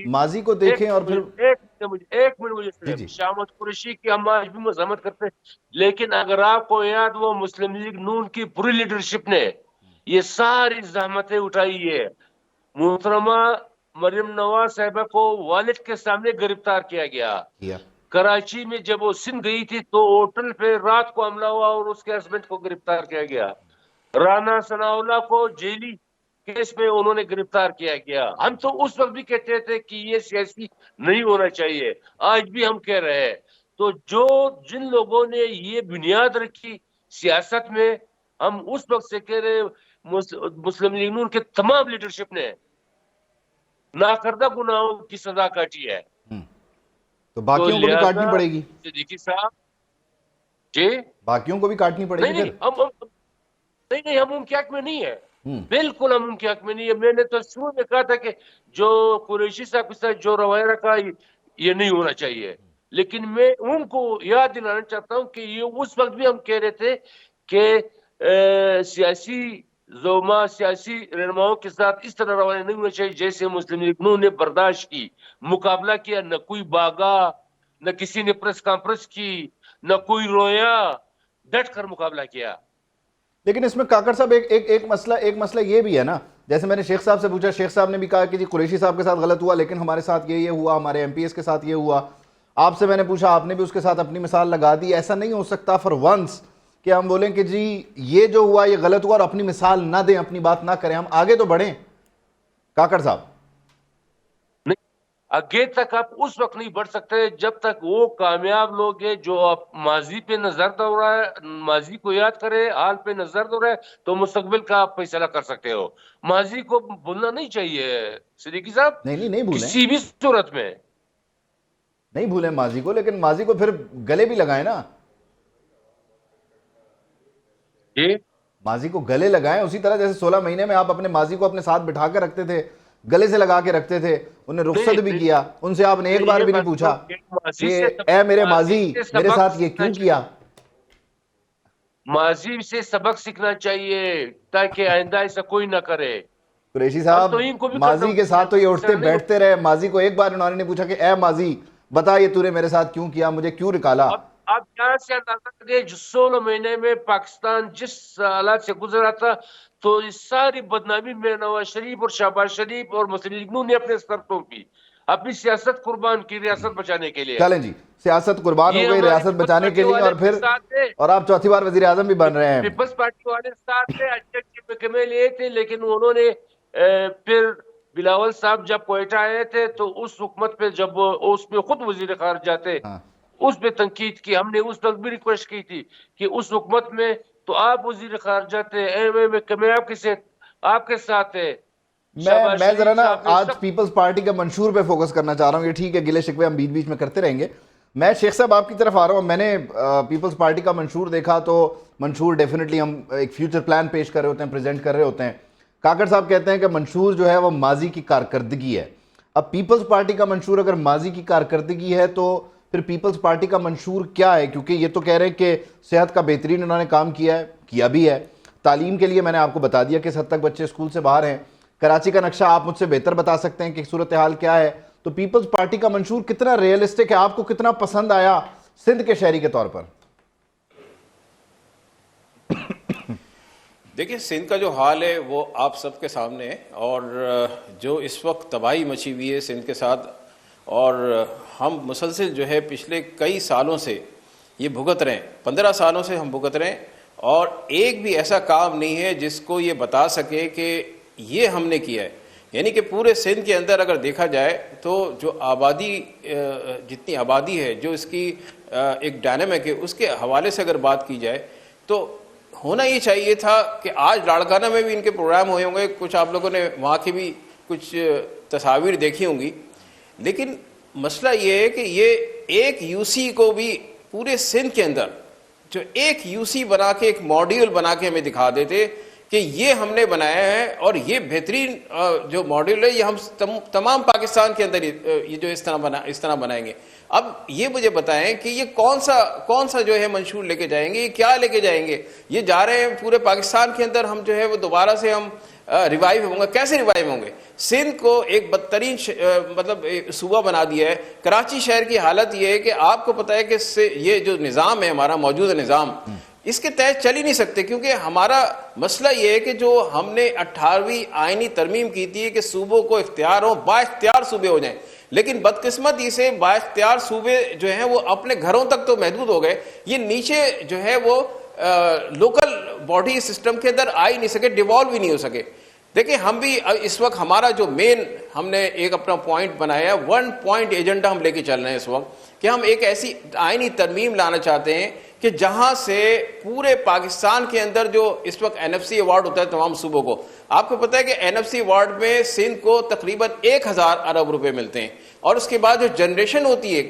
Speaker 2: ماضی کو دیکھیں اور پھر
Speaker 3: ایک منٹ مجھے شاہ محمود قریشی کی ہم آج بھی مذمت کرتے ہیں، لیکن اگر آپ کو یاد، وہ مسلم لیگ نون کی پوری لیڈرشپ نے یہ ساری زحمتیں اٹھائی ہے. محترمہ مریم نواز صاحبہ کو والد کے سامنے گرفتار کیا گیا. کراچی میں جب وہ سندھ گئی تھی تو ہوٹل پہ رات کو حملہ ہوا اور اس کے ہسبینڈ کو گرفتار کیا گیا. رانا ثناءاللہ کو جیلی کیس میں انہوں نے گرفتار کیا گیا. ہم تو اس وقت بھی کہتے تھے کہ یہ سیاسی نہیں ہونا چاہیے، آج بھی ہم کہہ رہے ہیں. تو جن لوگوں نے یہ بنیاد رکھی سیاست میں، ہم اس وقت سے کہہ رہے مسلم لیگ نون کے تمام لیڈرشپ نے ناکردہ گناہوں کی سزا کاٹی ہے.
Speaker 2: تو باقیوں کو بھی کاٹنی پڑے گی
Speaker 3: صدیقی صاحب جی،
Speaker 2: باقیوں کو بھی کاٹنی پڑے گی.
Speaker 3: نہیں ہم ان کے حق میں نہیں ہے، بالکل ہم ان کے حق میں نہیں ہے. میں نے تو شروع میں کہا تھا کہ جو قریشی صاحب کے ساتھ جو رویہ رکھا یہ نہیں ہونا چاہیے، لیکن میں ان کو یاد دلانا چاہتا ہوں کہ یہ اس وقت بھی ہم کہہ رہے تھے کہ سیاسی زعما، سیاسی رہنماؤں کے ساتھ اس طرح رویہ نہیں ہونا چاہیے جیسے مسلم لیگ نون نے برداشت کی، مقابلہ کیا. نہ کوئی باغا، نہ کسی نے پریس کانفرنس کی، نہ کوئی رویا، ڈٹ کر مقابلہ کیا.
Speaker 2: لیکن اس میں کاکڑ صاحب ایک مسئلہ یہ بھی ہے نا، جیسے میں نے شیخ صاحب سے پوچھا، شیخ صاحب نے بھی کہا کہ جی قریشی صاحب کے ساتھ غلط ہوا، لیکن ہمارے ساتھ یہ ہوا، ہمارے ایم پی ایس کے ساتھ یہ ہوا. آپ سے میں نے پوچھا، آپ نے بھی اس کے ساتھ اپنی مثال لگا دی. ایسا نہیں ہو سکتا فار ونس کہ ہم بولیں کہ جی یہ جو ہوا یہ غلط ہوا اور اپنی مثال نہ دیں، اپنی بات نہ کریں، ہم آگے تو بڑھیں. کاکڑ صاحب
Speaker 3: نہیں، آگے تک آپ اس وقت نہیں بڑھ سکتے جب تک وہ کامیاب لوگ ہیں جو ماضی پہ نظر دوڑائے، ماضی کو یاد کرے، حال پہ نظر دوڑائے تو مستقبل کا آپ فیصلہ کر سکتے ہو. ماضی کو بھولنا نہیں چاہیے صدیقی صاحب،
Speaker 2: نہیں بھولیں،
Speaker 3: کسی بھی صورت میں
Speaker 2: نہیں بھولیں ماضی کو، لیکن ماضی کو پھر گلے بھی لگائیں نا. ماضی کو گلے لگائیں اسی طرح جیسے 16 مہینے میں آپ اپنے ماضی کو اپنے ساتھ بٹھا کے رکھتے تھے، گلے سے لگا کے رکھتے تھے. انہیں رخصت بھی کیا، ان سے آپ نے ایک بار بھی نہیں پوچھا کہ اے میرے ماضی میرے ساتھ یہ کیوں کیا.
Speaker 3: ماضی سے سبق سیکھنا چاہیے تاکہ آئندہ ایسا کوئی نہ کرے.
Speaker 2: قریشی صاحب ماضی کے ساتھ تو یہ اٹھتے بیٹھتے رہے، ماضی کو ایک بار انہوں نے نہیں پوچھا کہ اے ماضی بتا یہ تو نے میرے ساتھ کیوں کیا، مجھے کیوں نکالا.
Speaker 3: آپ یہاں سے اندازہ کریں 16 مہینے میں پاکستان جس حالات سے گزرا تھا، تو اس ساری بدنامی میں نواز شریف اور شہباز شریف اور مسلم لیگ نون نے اپنے سرتوں کی، اپنی سیاست قربان کی ریاست بچانے کے لیے.
Speaker 2: چلیں جی، سیاست قربان ہو گئی ریاست بچانے کے لیے، اور آپ چوتھی بار وزیر اعظم بھی بن رہے ہیں.
Speaker 3: پیپلز پارٹی والے ساتھ تھے، اچھے محکمے لیے تھے، لیکن انہوں نے پھر بلاول صاحب جب کوئٹہ آئے تھے تو اس حکومت پہ جب اس پہ خود وزیر خارجہ تھے، اس پہ تنقید کی. ہم نے اس وقت بھی ریکویسٹ کی تھی کہ اس حکومت میں تو آپ وزیر خارجہ تھے، محکمے آپ کے ساتھ ہے.
Speaker 2: میں ذرا نا آج پیپلز پارٹی کا منشور پہ فوکس کرنا چاہ رہا ہوں. یہ ٹھیک ہے گلے شکوے ہم بیچ بیچ میں کرتے رہیں گے. میں شیخ صاحب آپ کی طرف آ رہا ہوں. میں نے پیپلز پارٹی کا منشور دیکھا تو منشور ڈیفینیٹلی ہم ایک فیوچر پلان پیش کر رہے ہوتے ہیں، پریزنٹ کر رہے ہوتے ہیں. کاکڑ صاحب کہتے ہیں کہ منشور جو ہے وہ ماضی کی کارکردگی ہے. اب پیپلز پارٹی کا منشور اگر ماضی کی کارکردگی ہے تو پھر پیپلز پارٹی کا منشور کیا ہے؟ کیونکہ یہ تو کہہ رہے ہیں کہ صحت کا بہترین انہوں نے کام کیا بھی ہے. تعلیم کے لیے میں نے آپ کو بتا دیا کہ 7 تک بچے اسکول سے باہر ہیں. کراچی کا نقشہ آپ مجھ سے بہتر بتا سکتے ہیں کہ صورتحال کیا ہے. تو پیپلز پارٹی کا منشور کتنا ریئلسٹک ہے، آپ کو کتنا پسند آیا سندھ کے شہری کے طور پر؟
Speaker 4: دیکھیں سندھ کا جو حال ہے وہ آپ سب کے سامنے ہے، اور جو اس وقت تباہی مچی ہوئی ہے سندھ کے ساتھ، اور ہم مسلسل جو ہے پچھلے کئی سالوں سے یہ بھگت رہے ہیں, 15 سالوں سے ہم بھگت رہے ہیں, اور ایک بھی ایسا کام نہیں ہے جس کو یہ بتا سکے کہ یہ ہم نے کیا ہے. یعنی کہ پورے سندھ کے اندر اگر دیکھا جائے تو جو آبادی, جتنی آبادی ہے, جو اس کی ایک ڈائنامک ہے, اس کے حوالے سے اگر بات کی جائے تو ہونا یہ چاہیے تھا کہ آج لاڑکانہ میں بھی ان کے پروگرام ہوئے ہوں گے, کچھ آپ لوگوں نے وہاں کی بھی کچھ تصاویر دیکھی ہوں گی, لیکن مسئلہ یہ ہے کہ یہ ایک یو سی کو بھی پورے سندھ کے اندر جو ایک یو سی بنا کے, ایک ماڈیول بنا کے ہمیں دکھا دیتے کہ یہ ہم نے بنایا ہے اور یہ بہترین جو ماڈیول ہے یہ ہم تمام پاکستان کے اندر یہ جو اس طرح بنائیں گے. اب یہ مجھے بتائیں کہ یہ کون سا جو ہے منشور لے کے جائیں گے, یہ کیا لے کے جائیں گے؟ یہ جا رہے ہیں پورے پاکستان کے اندر ہم جو ہے وہ دوبارہ سے ہم ریوائیو ہوں گے. کیسے ریوائیو ہوں گے؟ سندھ کو ایک بدترین مطلب صوبہ بنا دیا ہے. کراچی شہر کی حالت یہ ہے کہ آپ کو پتہ ہے کہ یہ جو نظام ہے ہمارا موجودہ نظام, اس کے تحت چل ہی نہیں سکتے, کیونکہ ہمارا مسئلہ یہ ہے کہ جو ہم نے 18ویں آئینی ترمیم کی تھی کہ صوبوں کو اختیار ہو, با اختیار صوبے ہو جائیں, لیکن بدقسمتی سے با اختیار صوبے جو ہیں وہ اپنے گھروں تک تو محدود ہو گئے, یہ نیچے جو ہے وہ لوکل باڈی سسٹم کے اندر آ ہی نہیں سکے, ڈیوالو ہی نہیں ہو سکے. دیکھیں ہم بھی اس وقت ہمارا جو مین ہم نے ایک اپنا پوائنٹ بنایا ہے, 1 پوائنٹ ایجنڈا ہم لے کے چل رہے ہیں اس وقت کہ ہم ایک ایسی آئینی ترمیم لانا چاہتے ہیں کہ جہاں سے پورے پاکستان کے اندر جو اس وقت این ایف سی ایوارڈ ہوتا ہے تمام صوبوں کو, آپ کو پتہ ہے کہ این ایف سی ایوارڈ میں سندھ کو تقریباً 1000 ارب روپے ملتے ہیں, اور اس کے بعد جو جنریشن ہوتی ہے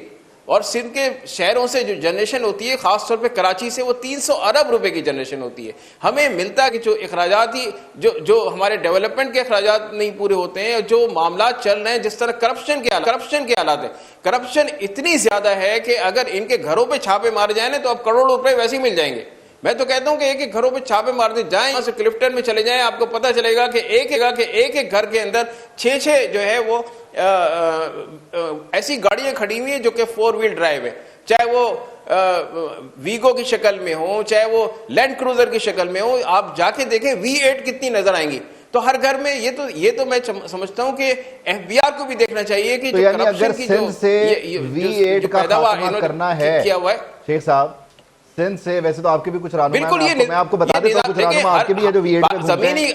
Speaker 4: اور سندھ کے شہروں سے جو جنریشن ہوتی ہے, خاص طور پہ کراچی سے, وہ 300 ارب روپے کی جنریشن ہوتی ہے. ہمیں ملتا ہے کہ جو اخراجات ہی جو ہمارے ڈیولپمنٹ کے اخراجات نہیں پورے ہوتے ہیں, جو معاملات چل رہے ہیں, جس طرح کرپشن کے حالات ہیں, کرپشن اتنی زیادہ ہے کہ اگر ان کے گھروں پہ چھاپے مارے جائیں نا تو اب کروڑوں روپے ویسے ہی مل جائیں گے. میں تو کہتا ہوں کہ ایک گھروں پہ چھاپے مارتے جائیں, یہاں سے کلفٹن میں چلے جائیں, آپ کو پتہ چلے گا کہ ایک گھر کے اندر 6 جو ہے وہ ایسی گاڑیاں کھڑی ہوئی ہیں جو کہ 4 ویل ڈرائیو ہے, چاہے وہ ویگو کی شکل میں ہو, چاہے وہ لینڈ کروزر کی شکل میں ہو. آپ جا کے دیکھیں V8 کتنی نظر آئیں گی. تو ہر گھر میں یہ تو میں سمجھتا ہوں کہ ایف بی آر کو بھی دیکھنا چاہیے کہ جو کرپشن کی جو
Speaker 2: V8 کا خاتمہ کرنا ہے شیخ صاحب, سندھ سے ویسے تو آپ کے بھی کچھ رہنما ہیں, میں آپ کو بتا دیتا ہوں کچھ رہنما آپ کے بھی ہے جو V8 پہ گھومتے ہیں,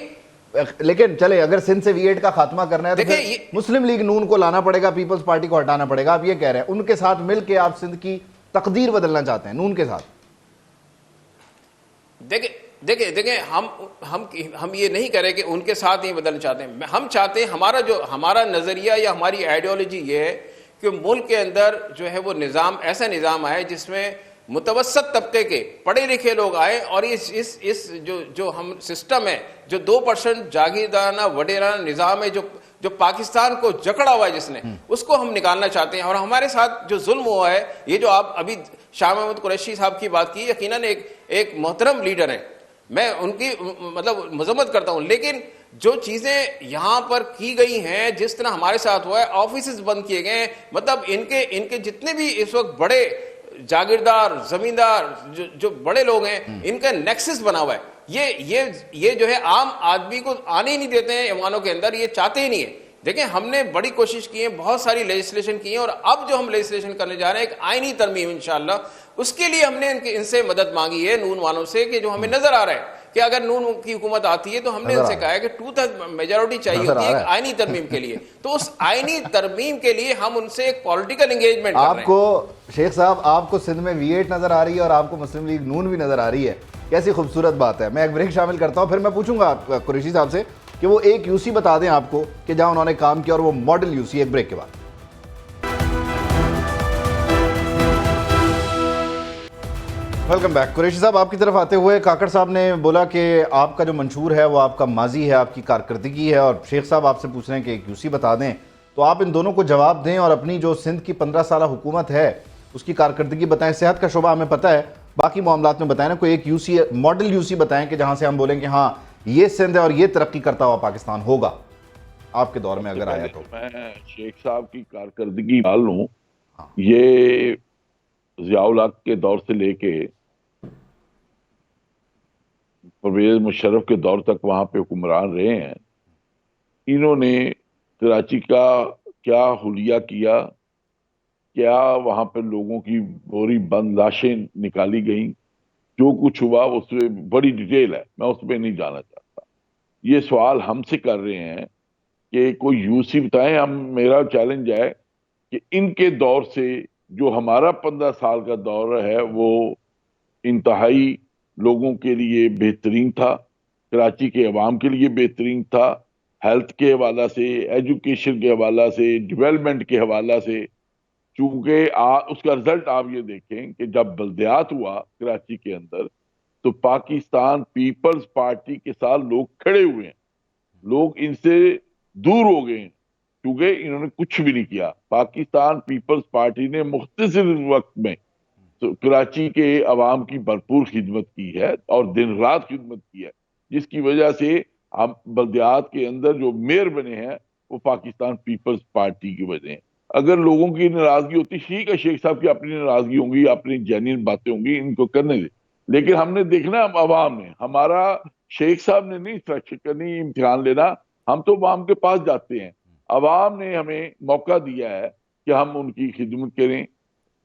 Speaker 2: لیکن چلے اگر سندھ سے V8 کا خاتمہ کرنا ہے تو پھر مسلم لیگ نون کو لانا پڑے گا, پیپلز پارٹی کو ہٹانا پڑے گا. آپ یہ کہہ رہے ہیں ان کے ساتھ مل کے آپ سندھ کی تقدیر بدلنا چاہتے ہیں, نون کے ساتھ.
Speaker 4: دیکھیں ہم یہ نہیں کہہ رہے کہ ان کے ساتھ نہیں بدلنا چاہتے ہیں. ہم چاہتے ہیں ہمارا نظریہ یا ہماری آئیڈیالوجی یہ ہے کہ ملک کے اندر جو ہے وہ نظام, ایسا نظام آئے جس میں متوسط طبقے کے پڑھے لکھے لوگ آئے, اور اس جو ہم سسٹم ہے, جو 2% جاگیردارانہ وڈیرانہ نظام ہے جو پاکستان کو جکڑا ہوا ہے جس نے, اس کو ہم نکالنا چاہتے ہیں. اور ہمارے ساتھ جو ظلم ہوا ہے, یہ جو آپ ابھی شاہ محمود قریشی صاحب کی بات کی, یقیناً ایک محترم لیڈر ہیں, میں ان کی مطلب مذمت کرتا ہوں, لیکن جو چیزیں یہاں پر کی گئی ہیں, جس طرح ہمارے ساتھ ہوا ہے, آفیسز بند کیے گئے ہیں, مطلب ان کے جتنے بھی اس وقت بڑے جاگیردار زمیندار جو بڑے لوگ ہیں, ان کا نیکسس بنا ہوا ہے. یہ جو ہے عام آدمی کو آنے ہی نہیں دیتے ہیں ایوانوں کے اندر, یہ چاہتے ہی نہیں ہے. دیکھیں ہم نے بڑی کوشش کی ہے, بہت ساری لیجسلیشن کی ہے, اور اب جو ہم لیجسلیشن کرنے جا رہے ہیں ایک آئینی ترمیم انشاءاللہ, اس کے لیے ہم نے ان سے مدد مانگی ہے نون والوں سے, کہ جو ہمیں نظر آ رہا ہے کہ اگر نون کی حکومت آتی ہے تو ہم نے ان سے کہا ہے کہ 2/3 میجورٹی چاہیے ہوتی ہے ایک آئینی ترمیم کے لیے. تو اس آئینی ترمیم کے لیے ہم ان سے ایک پولیٹیکل انگیجمنٹ کر رہے ہیں.
Speaker 2: آپ کو شیخ صاحب, آپ کو سندھ میں V8 نظر آ رہی ہے اور آپ کو مسلم لیگ نون بھی نظر آ رہی ہے, کیسی خوبصورت بات ہے. میں ایک بریک شامل کرتا ہوں, پھر میں پوچھوں گا قریشی صاحب سے کہ وہ ایک یو سی بتا دیں آپ کو کہ جہاں انہوں نے کام کیا, اور وہ ماڈل یو سی. ایک بریک کے بعد. Welcome back. قریشی صاحب آپ کی طرف آتے ہوئے, کاکڑ صاحب نے بولا کہ آپ کا جو منشور ہے وہ آپ کا ماضی ہے, آپ کی کارکردگی ہے, اور شیخ صاحب آپ سے پوچھ رہے ہیں کہ ایک یو سی بتا دیں. تو آپ ان دونوں کو جواب دیں اور اپنی جو سندھ کی 15 سالہ حکومت ہے اس کی کارکردگی بتائیں. صحت کا شعبہ ہمیں پتہ ہے, باقی معاملات میں بتائیں نا, کوئی ایک یو سی, ماڈل یو سی بتائیں کہ جہاں سے ہم بولیں کہ ہاں یہ سندھ ہے اور یہ ترقی کرتا ہوا پاکستان ہوگا آپ کے دور میں اگر آیا تو.
Speaker 1: میں شیخ صاحب کی کارکردگی ڈال لوں, یہ ضیاء الحق کے دور سے لے کے پرویز مشرف کے دور تک وہاں پہ حکمران رہے ہیں. انہوں نے کراچی کا کیا حلیہ کیا, کیا وہاں پہ لوگوں کی بوری بند لاشیں نکالی گئیں، جو کچھ ہوا اس میں بڑی ڈیٹیل ہے، میں اس پہ نہیں جانا چاہتا. یہ سوال ہم سے کر رہے ہیں کہ کوئی یوسی بتائیں. میرا چیلنج ہے کہ ان کے دور سے جو ہمارا 15 سال کا دور ہے وہ انتہائی لوگوں کے لیے بہترین تھا، کراچی کے عوام کے لیے بہترین تھا، ہیلتھ کے حوالہ سے، ایجوکیشن کے حوالہ سے، ڈیولپمنٹ کے حوالہ سے. چونکہ اس کا رزلٹ آپ یہ دیکھیں کہ جب بلدیات ہوا کراچی کے اندر تو پاکستان پیپلز پارٹی کے ساتھ لوگ کھڑے ہوئے ہیں، لوگ ان سے دور ہو گئے ہیں کیونکہ انہوں نے کچھ بھی نہیں کیا. پاکستان پیپلز پارٹی نے مختصر وقت میں تو کراچی کے عوام کی بھرپور خدمت کی ہے اور دن رات خدمت کی ہے، جس کی وجہ سے ہم بلدیات کے اندر جو میئر بنے ہیں وہ پاکستان پیپلز پارٹی کی وجہ ہیں. اگر لوگوں کی ناراضگی ہوتی، ٹھیک ہے، شیخ صاحب کی اپنی ناراضگی ہوں گی، اپنی جینین باتیں ہوں گی، ان کو کرنے دیں، لیکن ہم نے دیکھنا عوام نے، ہمارا شیخ صاحب نے نہیں سلیکشن کرنی، امتحان لینا. ہم تو عوام کے پاس جاتے ہیں، عوام نے ہمیں موقع دیا ہے کہ ہم ان کی خدمت کریں.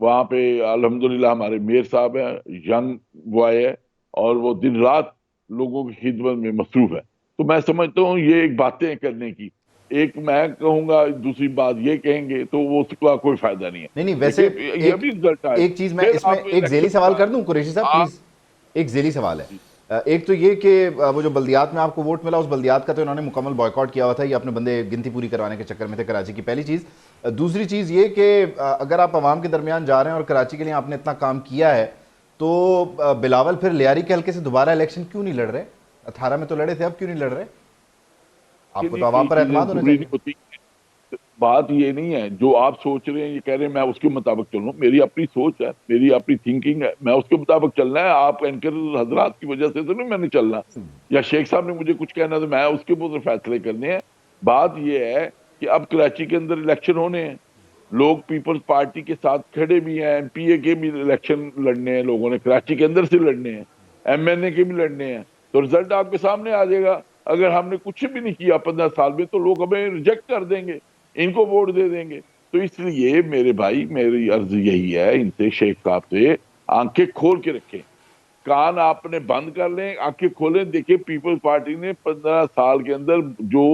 Speaker 1: وہاں پہ الحمدللہ ہمارے میئر صاحب ہیں، ینگ بوائے ہے، اور وہ دن رات لوگوں کی خدمت میں مصروف ہے. تو میں سمجھتا ہوں یہ ایک باتیں کرنے کی، ایک میں کہوں گا، دوسری بات یہ کہیں گے تو وہ اس کا کوئی فائدہ نہیں ہے.
Speaker 2: نہیں ویسے
Speaker 1: لیکن یہ
Speaker 2: ایک
Speaker 1: بھی رزلٹ آئے.
Speaker 2: ایک چیز میں
Speaker 1: پھر
Speaker 2: اس میں
Speaker 1: آپ
Speaker 2: ایک ذیلی
Speaker 1: الیکشن
Speaker 2: سوال کر دوں قریشی صاحب
Speaker 1: آپ
Speaker 2: پلیز. ایک ذیلی سوال ہے. ایک تو یہ کہ وہ جو بلدیات میں آپ کو ووٹ ملا، اس بلدیات کا تو انہوں نے مکمل بائیکاٹ کیا ہوا تھا، یہ اپنے بندے گنتی پوری کروانے کے چکر میں تھے کراچی کی، پہلی چیز. دوسری چیز یہ کہ اگر آپ عوام کے درمیان جا رہے ہیں اور کراچی کے لیے آپ نے اتنا کام کیا ہے تو بلاول پھر لیاری کے حلقے سے دوبارہ الیکشن کیوں نہیں لڑ رہے؟ 18 میں تو لڑے تھے، اب کیوں نہیں لڑ رہے؟ آپ کو تو عوام پر اعتماد ہونا
Speaker 1: ضروری
Speaker 2: چاہیے.
Speaker 1: نہیں ہوتی. بات یہ نہیں ہے جو آپ سوچ رہے ہیں، یہ کہہ رہے ہیں میں اس کے مطابق چلوں. میری اپنی سوچ ہے، میری اپنی تھنکنگ ہے، میں اس کے مطابق چلنا ہے. آپ اینکر حضرات کی وجہ سے تو نہیں میں نے چلنا، یا شیخ صاحب نے مجھے کچھ کہنا تو میں اس کے اوپر فیصلے کرنے ہیں. بات یہ ہے کہ اب کراچی کے اندر الیکشن ہونے ہیں، لوگ پیپلز پارٹی کے ساتھ کھڑے بھی ہیں، ایم پی اے کے بھی الیکشن لڑنے ہیں، لوگوں نے کراچی کے اندر سے لڑنے ہیں، ایم این اے کے بھی لڑنے ہیں. تو رزلٹ آپ کے سامنے آ جائے گا. اگر ہم نے کچھ بھی نہیں کیا 15 سال میں تو لوگ ہمیں ریجیکٹ کر دیں گے، ان کو ووٹ دے دیں گے. تو اس لیے میرے بھائی، میری عرض یہی ہے ان سے، شیخ صاحب سے، آنکھیں کھول کے رکھیں، کان آپ نے بند کر لیں، آنکھیں کھولیں. دیکھیں پیپلز پارٹی نے 15 سال کے اندر جو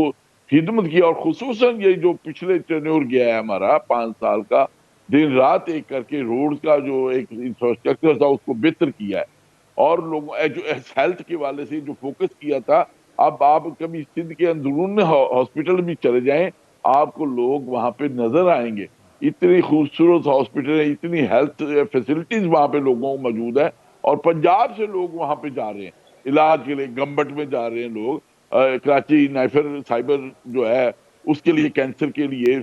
Speaker 1: خدمت کی، اور خصوصاً یہ جو پچھلے ٹینیور گیا ہے ہمارا 5 سال کا، دن رات ایک کر کے روڈ کا جو ایک انفراسٹرکچر تھا اس کو بہتر کیا ہے، اور لوگوں ہیلتھ کے والے سے جو فوکس کیا تھا. اب آپ کبھی سندھ کے اندرون ہاسپٹل بھی چلے جائیں، آپ کو لوگ وہاں پہ نظر آئیں گے. اتنی خوبصورت ہاسپٹل ہے، اتنی ہیلتھ فیسلٹیز وہاں پہ لوگوں کو موجود ہے. اور پنجاب سے لوگ وہاں پہ جا رہے ہیں علاج کے لیے، گمبٹ میں جا رہے ہیں لوگ، کراچی نائفر سائبر جو ہے اس کے لیے، کینسر کے لیے،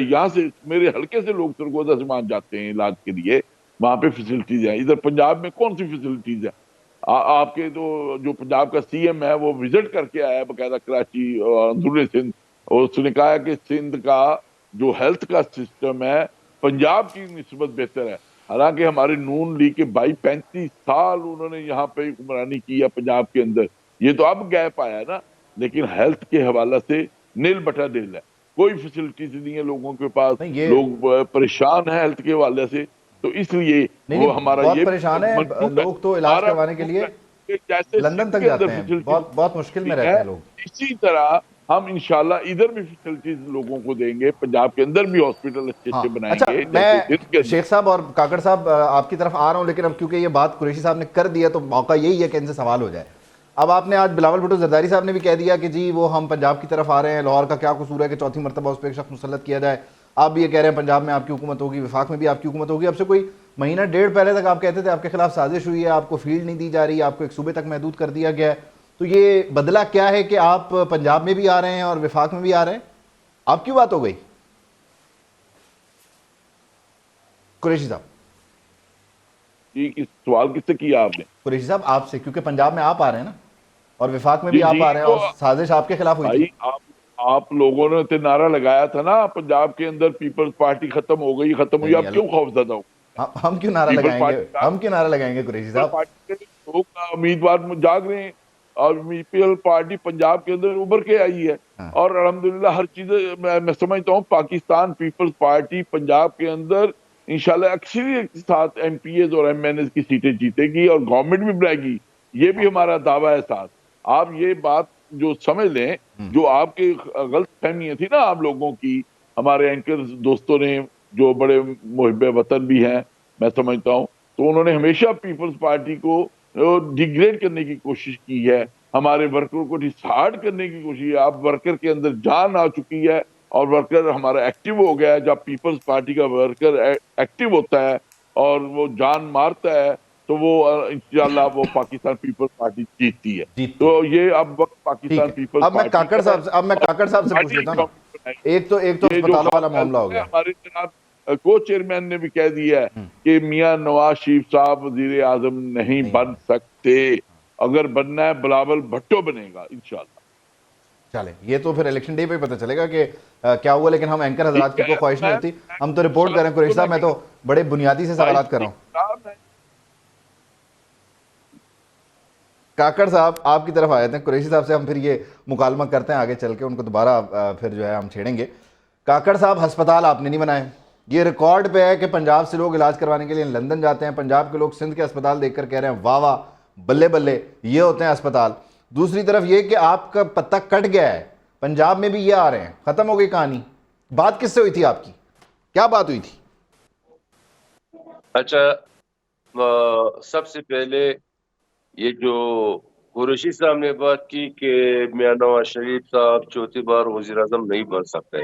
Speaker 1: یہاں سے میرے حلقے سے لوگ سرگودا سے وہاں جاتے ہیں علاج کے لیے. وہاں پہ فیسلٹیز ہیں. ادھر پنجاب میں کون سی فیسلٹیز ہیں؟ آپ کے جو پنجاب کا سی ایم ہے وہ وزٹ کر کے آیا باقاعدہ کراچی اور اندرون سندھ، اور اس نے کہا کہ سندھ کا جو ہیلتھ کا سسٹم ہے پنجاب کی نسبت بہتر ہے. حالانکہ ہمارے نون لیگ کے 35 سال انہوں نے یہاں پہ حکمرانی کی ہے پنجاب کے اندر، یہ تو اب گیپ آیا ہے نا. لیکن ہیلتھ کے حوالے سے نیل بٹا ڈیل ہے، کوئی فیسلٹیز نہیں ہے لوگوں کے پاس،
Speaker 2: نہیں یہ
Speaker 1: لوگ پریشان ہیں ہیلتھ کے حوالے سے. تو اس لیے وہ
Speaker 2: نہیں
Speaker 1: ہمارا
Speaker 2: بہت
Speaker 1: یہ
Speaker 2: پریشان ہیں
Speaker 1: منشور ہے،
Speaker 2: لوگ تو علاج
Speaker 1: ہمارا
Speaker 2: کروانے کے
Speaker 1: منشور
Speaker 2: لیے
Speaker 1: ہے کہ جیسے
Speaker 2: لندن
Speaker 1: سندھ
Speaker 2: تک
Speaker 1: کے اندر
Speaker 2: جاتے ہیں،
Speaker 1: فیسلٹیز
Speaker 2: بہت مشکل میں
Speaker 1: ہے،
Speaker 2: رہتے ہیں لوگ.
Speaker 1: اسی طرح ہم انشاءاللہ ادھر بھی فیسلٹیز لوگوں کو دیں گے. پنجاب کے اندر بھی ہاسپٹل اچھے
Speaker 2: ہاں
Speaker 1: اچھے بنائیں
Speaker 2: اچھا،
Speaker 1: گے
Speaker 2: میں
Speaker 1: جیسے سندھ کے اندر.
Speaker 2: شیخ صاحب اور کاکڑ صاحب آپ کی طرف آ رہا ہوں، لیکن اب کیونکہ یہ بات قریشی صاحب نے کر دیا تو موقع یہی ہے کہ ان سے سوال ہو جائے. اب آپ نے آج بلاول بھٹو زرداری صاحب نے بھی کہہ دیا کہ جی وہ ہم پنجاب کی طرف آ رہے ہیں، لاہور کا کیا قصور ہے کہ چوتھی مرتبہ اس پہ ایک شخص مسلط کیا جائے. آپ بھی یہ کہہ رہے ہیں پنجاب میں آپ کی حکومت ہوگی، وفاق میں بھی آپ کی حکومت ہوگی. اب سے کوئی مہینہ ڈیڑھ پہلے تک آپ کہتے تھے آپ کے خلاف سازش ہوئی ہے، آپ کو فیلڈ نہیں دی جا رہی، آپ کو ایک صوبے تک محدود کر دیا گیا ہے. تو یہ بدلہ کیا ہے کہ آپ پنجاب میں بھی آ رہے ہیں اور وفاق میں بھی آ رہے ہیں؟ آپ کی بات ہو گئی قریشی صاحب؟
Speaker 1: سوال کس سے کیا آپ نے؟
Speaker 2: قریشی صاحب آپ سے، کیونکہ پنجاب میں آپ آ رہے ہیں نا اور وفاق میں بھی
Speaker 1: جی
Speaker 2: آپ
Speaker 1: جی،
Speaker 2: آ رہے ہیں،
Speaker 1: تو
Speaker 2: اور سازش آپ کے خلاف ہوئی تھی.
Speaker 1: بھائی آپ لوگوں نے تو نعرہ لگایا تھا نا پنجاب کے اندر پیپلز پارٹی ختم ہو گئی، ختم
Speaker 2: نہیں
Speaker 1: ہوئی،
Speaker 2: نہیں
Speaker 1: آپ کیوں خوف زدہ ہو؟
Speaker 2: ہم کیوں نعرہ
Speaker 1: پیپلز
Speaker 2: لگائیں گے،
Speaker 1: پارٹی
Speaker 2: ہم کیوں نعرہ لگائیں گے قریشی
Speaker 1: پیپلز
Speaker 2: صاحب؟
Speaker 1: پارٹی کے لوگ امیدوار جاگ رہے ہیں. اور PPL پارٹی پنجاب کے اندر ابھر کے آئی ہے, اور الحمدللہ ہر چیز میں سمجھتا ہوں پاکستان پیپلز پارٹی پنجاب کے اندر انشاءاللہ اکثریت کے ساتھ MPAs اور MNAs کی سیٹیں جیتے گی اور گورنمنٹ بھی بنائے گی. یہ بھی ہمارا دعویٰ ہے ساتھ. آپ یہ بات جو سمجھ لیں, جو آپ کی غلط فہمیاں تھی نا آپ لوگوں کی, ہمارے اینکر دوستوں نے جو بڑے محب وطن بھی ہیں میں سمجھتا ہوں, تو انہوں نے ہمیشہ پیپلز پارٹی کو ڈیگریڈ کرنے کی کوشش کی ہے, ہمارے ورکر کو ڈسہارڈ کرنے کی کوشش ہے. اب ورکر کے اندر جان آ چکی ہے اور ورکر ہمارا ایکٹیو ہو گیا ہے. جب پیپلز پارٹی کا ورکر ایکٹیو ہوتا ہے اور وہ جان مارتا ہے تو وہ انشاءاللہ وہ پاکستان پیپلز پارٹی جیتتی ہے. تو یہ اب وقت پاکستان پیپلز
Speaker 2: اب میں
Speaker 1: پارٹی
Speaker 2: کاکڑ صاحب سے پوچھ لیتا ہوں نا, ایک تو اسپتال والا معاملہ ہو گیا.
Speaker 1: ہمارے جناب کو چیئرمین نے بھی کہہ دیا ہے کہ میاں نواز شریف صاحب وزیر اعظم نہیں بن سکتے, اگر بننا ہے بلاول بھٹو بنے گا انشاءاللہ.
Speaker 2: چلیں یہ تو پھر الیکشن ڈے پہ پتہ چلے گا کہ کیا ہوا, لیکن ہم اینکر حضرات کی کوئی خواہش نہیں ہوتی, ہم تو رپورٹ کریں. قریشی صاحب میں تو بڑے بنیادی سے سوالات کر رہا ہوں. کاکڑ صاحب آپ کی طرف آئے تھے, قریشی صاحب سے ہم پھر یہ مکالمہ کرتے ہیں آگے چل کے, ان کو دوبارہ پھر جو ہے ہم چھیڑیں گے. کاکڑ صاحب ہسپتال آپ نے نہیں بنائے, یہ ریکارڈ پہ ہے کہ پنجاب سے لوگ علاج کروانے کے لیے لندن جاتے ہیں, پنجاب کے لوگ سندھ کے اسپتال دیکھ کر کہہ رہے ہیں واہ واہ بلے بلے یہ ہوتے ہیں اسپتال. دوسری طرف یہ کہ آپ کا پتہ کٹ گیا ہے, پنجاب میں بھی یہ آ رہے ہیں, ختم ہو گئی کہانی. بات کس سے ہوئی تھی آپ کی, کیا بات ہوئی تھی؟
Speaker 3: اچھا سب سے پہلے یہ جو قریشی صاحب نے بات کی کہ میاں نواز شریف صاحب چوتھی بار وزیر اعظم نہیں بن سکتے,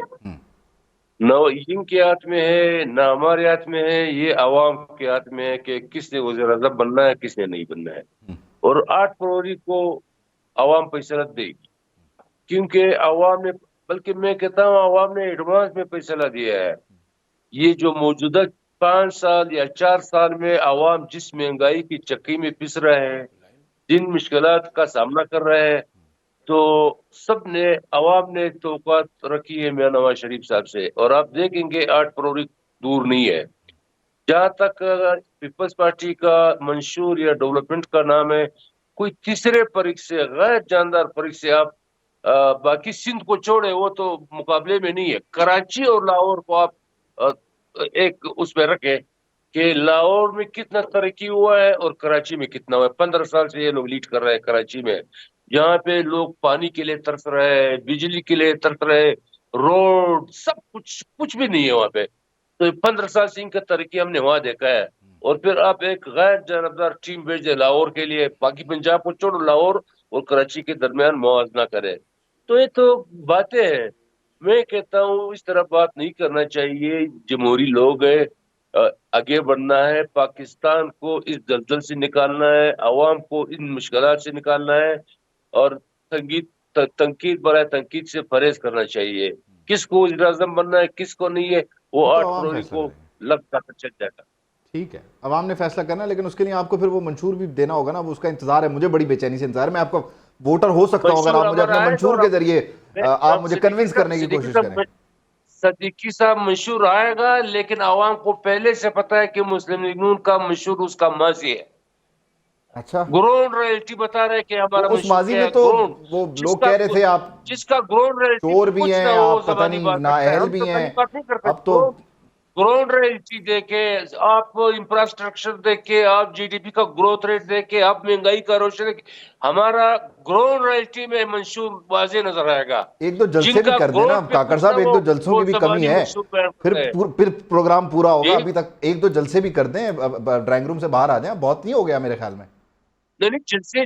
Speaker 3: نہ ان کے ہاتھ میں ہے نہ ہمارے ہاتھ میں ہے, یہ عوام کے ہاتھ میں ہے کہ کس نے وزیر اعظم بننا ہے کس نے نہیں بننا ہے. اور 8 فروری کو عوام فیصلہ دے گی, کیونکہ عوام نے, بلکہ میں کہتا ہوں عوام نے ایڈوانس میں فیصلہ دیا ہے. یہ جو موجودہ 5 سال یا 4 سال میں عوام جس مہنگائی کی چکی میں پس رہے ہیں, جن مشکلات کا سامنا کر رہے ہیں, تو سب نے عوام نے توقعات رکھی ہے میاں نواز شریف صاحب سے. اور آپ دیکھیں گے 8 فروری دور نہیں ہے. جہاں تک پیپلز پارٹی کا منشور یا ڈیولپمنٹ کا نام ہے, کوئی تیسرے فریق سے, غیر جاندار فریق سے آپ باقی سندھ کو چھوڑے وہ تو مقابلے میں نہیں ہے. کراچی اور لاہور کو آپ ایک اس پہ رکھے کہ لاہور میں کتنا ترقی ہوا ہے اور کراچی میں کتنا ہوا ہے. 15 سال سے یہ لوگ لیڈ کر رہے ہیں کراچی میں, جہاں پہ لوگ پانی کے لیے ترس رہے ہیں, بجلی کے لیے ترس رہے ہیں, روڈ سب کچھ بھی نہیں ہے وہاں پہ. تو 15 سال سے ان کا ترقی ہم نے وہاں دیکھا ہے. اور پھر آپ ایک غیر جانبدار ٹیم بھیج دیں لاہور کے لیے, باقی پنجاب کو چھوڑو, لاہور اور کراچی کے درمیان موازنہ کرے. تو یہ تو باتیں ہیں. میں کہتا ہوں اس طرح بات نہیں کرنا چاہیے. جمہوری لوگ ہیں, آگے بڑھنا ہے, پاکستان کو اس دلدل سے نکالنا ہے, عوام کو ان مشکلات سے نکالنا ہے, اور تنقید برائے تنقید سے پرہیز کرنا چاہیے. کس کو وزیر اعظم بننا ہے کس کو نہیں ہے وہ 8 فروری کو لگ کر چل جائے گا.
Speaker 2: ٹھیک ہے, عوام نے فیصلہ کرنا ہے, لیکن اس کے لیے آپ کو پھر وہ منشور بھی دینا ہوگا نا, وہ اس کا انتظار ہے. مجھے بڑی بے چینی سے انتظار ہے. میں آپ کو ووٹر ہو سکتا ہوں اگر آپ مجھے اپنے منشور کے ذریعے آپ مجھے کنونس کرنے کی کوشش کریں.
Speaker 3: صدیقی صاحب منشور آئے گا, لیکن عوام کو پہلے سے پتا ہے کہ مسلم لیگ نون کا منشور اس کا ماضی ہے.
Speaker 2: اچھا,
Speaker 3: گراؤنڈ ریئلٹی بتا رہے کہ ہمارا
Speaker 2: اس ماضی میں تو وہ لوگ کہہ رہے تھے آپ
Speaker 3: جس کا گراؤنڈ ریئلٹی
Speaker 2: چور بھی
Speaker 3: کچھ نہ
Speaker 2: ہیں,
Speaker 3: ہو
Speaker 2: آپ پتہ
Speaker 3: زبانی
Speaker 2: نہیں
Speaker 3: بات کرتا ہے.
Speaker 2: نااہل
Speaker 3: ہم
Speaker 2: بھی
Speaker 3: تو
Speaker 2: ہیں.
Speaker 3: بات نہیں کرتے.
Speaker 2: اب تو
Speaker 3: گراؤنڈ ریئلٹی دیکھے, آپ انفراسٹرکچر دیکھے, آپ جی ڈی پی کا گروتھ ریٹ دیکھے, آپ مہنگائی کا روشن دیکھے, ہمارا گراؤنڈ ریئلٹی میں منشور واضح نظر آئے گا.
Speaker 2: ایک دو جلسے
Speaker 3: جن
Speaker 2: بھی
Speaker 3: کا
Speaker 2: کر دینا
Speaker 3: گروتھ پہ
Speaker 2: کاکڑ
Speaker 3: کچھ
Speaker 2: صاحب,
Speaker 3: نہ
Speaker 2: ایک
Speaker 3: ہو
Speaker 2: دو جلسوں
Speaker 3: وہ
Speaker 2: کی بھی کمی
Speaker 3: زبانی
Speaker 2: ہے,
Speaker 3: منشور بیان کرتے ہیں.
Speaker 2: پھر پروگرام پورا ہوگا.
Speaker 3: ایک
Speaker 2: ابھی تک ایک دو جلسے بھی کر دیں, ڈرائنگ روم سے باہر آ جائیں, بہت نہیں ہو گیا میرے خیال میں.
Speaker 3: نہیں,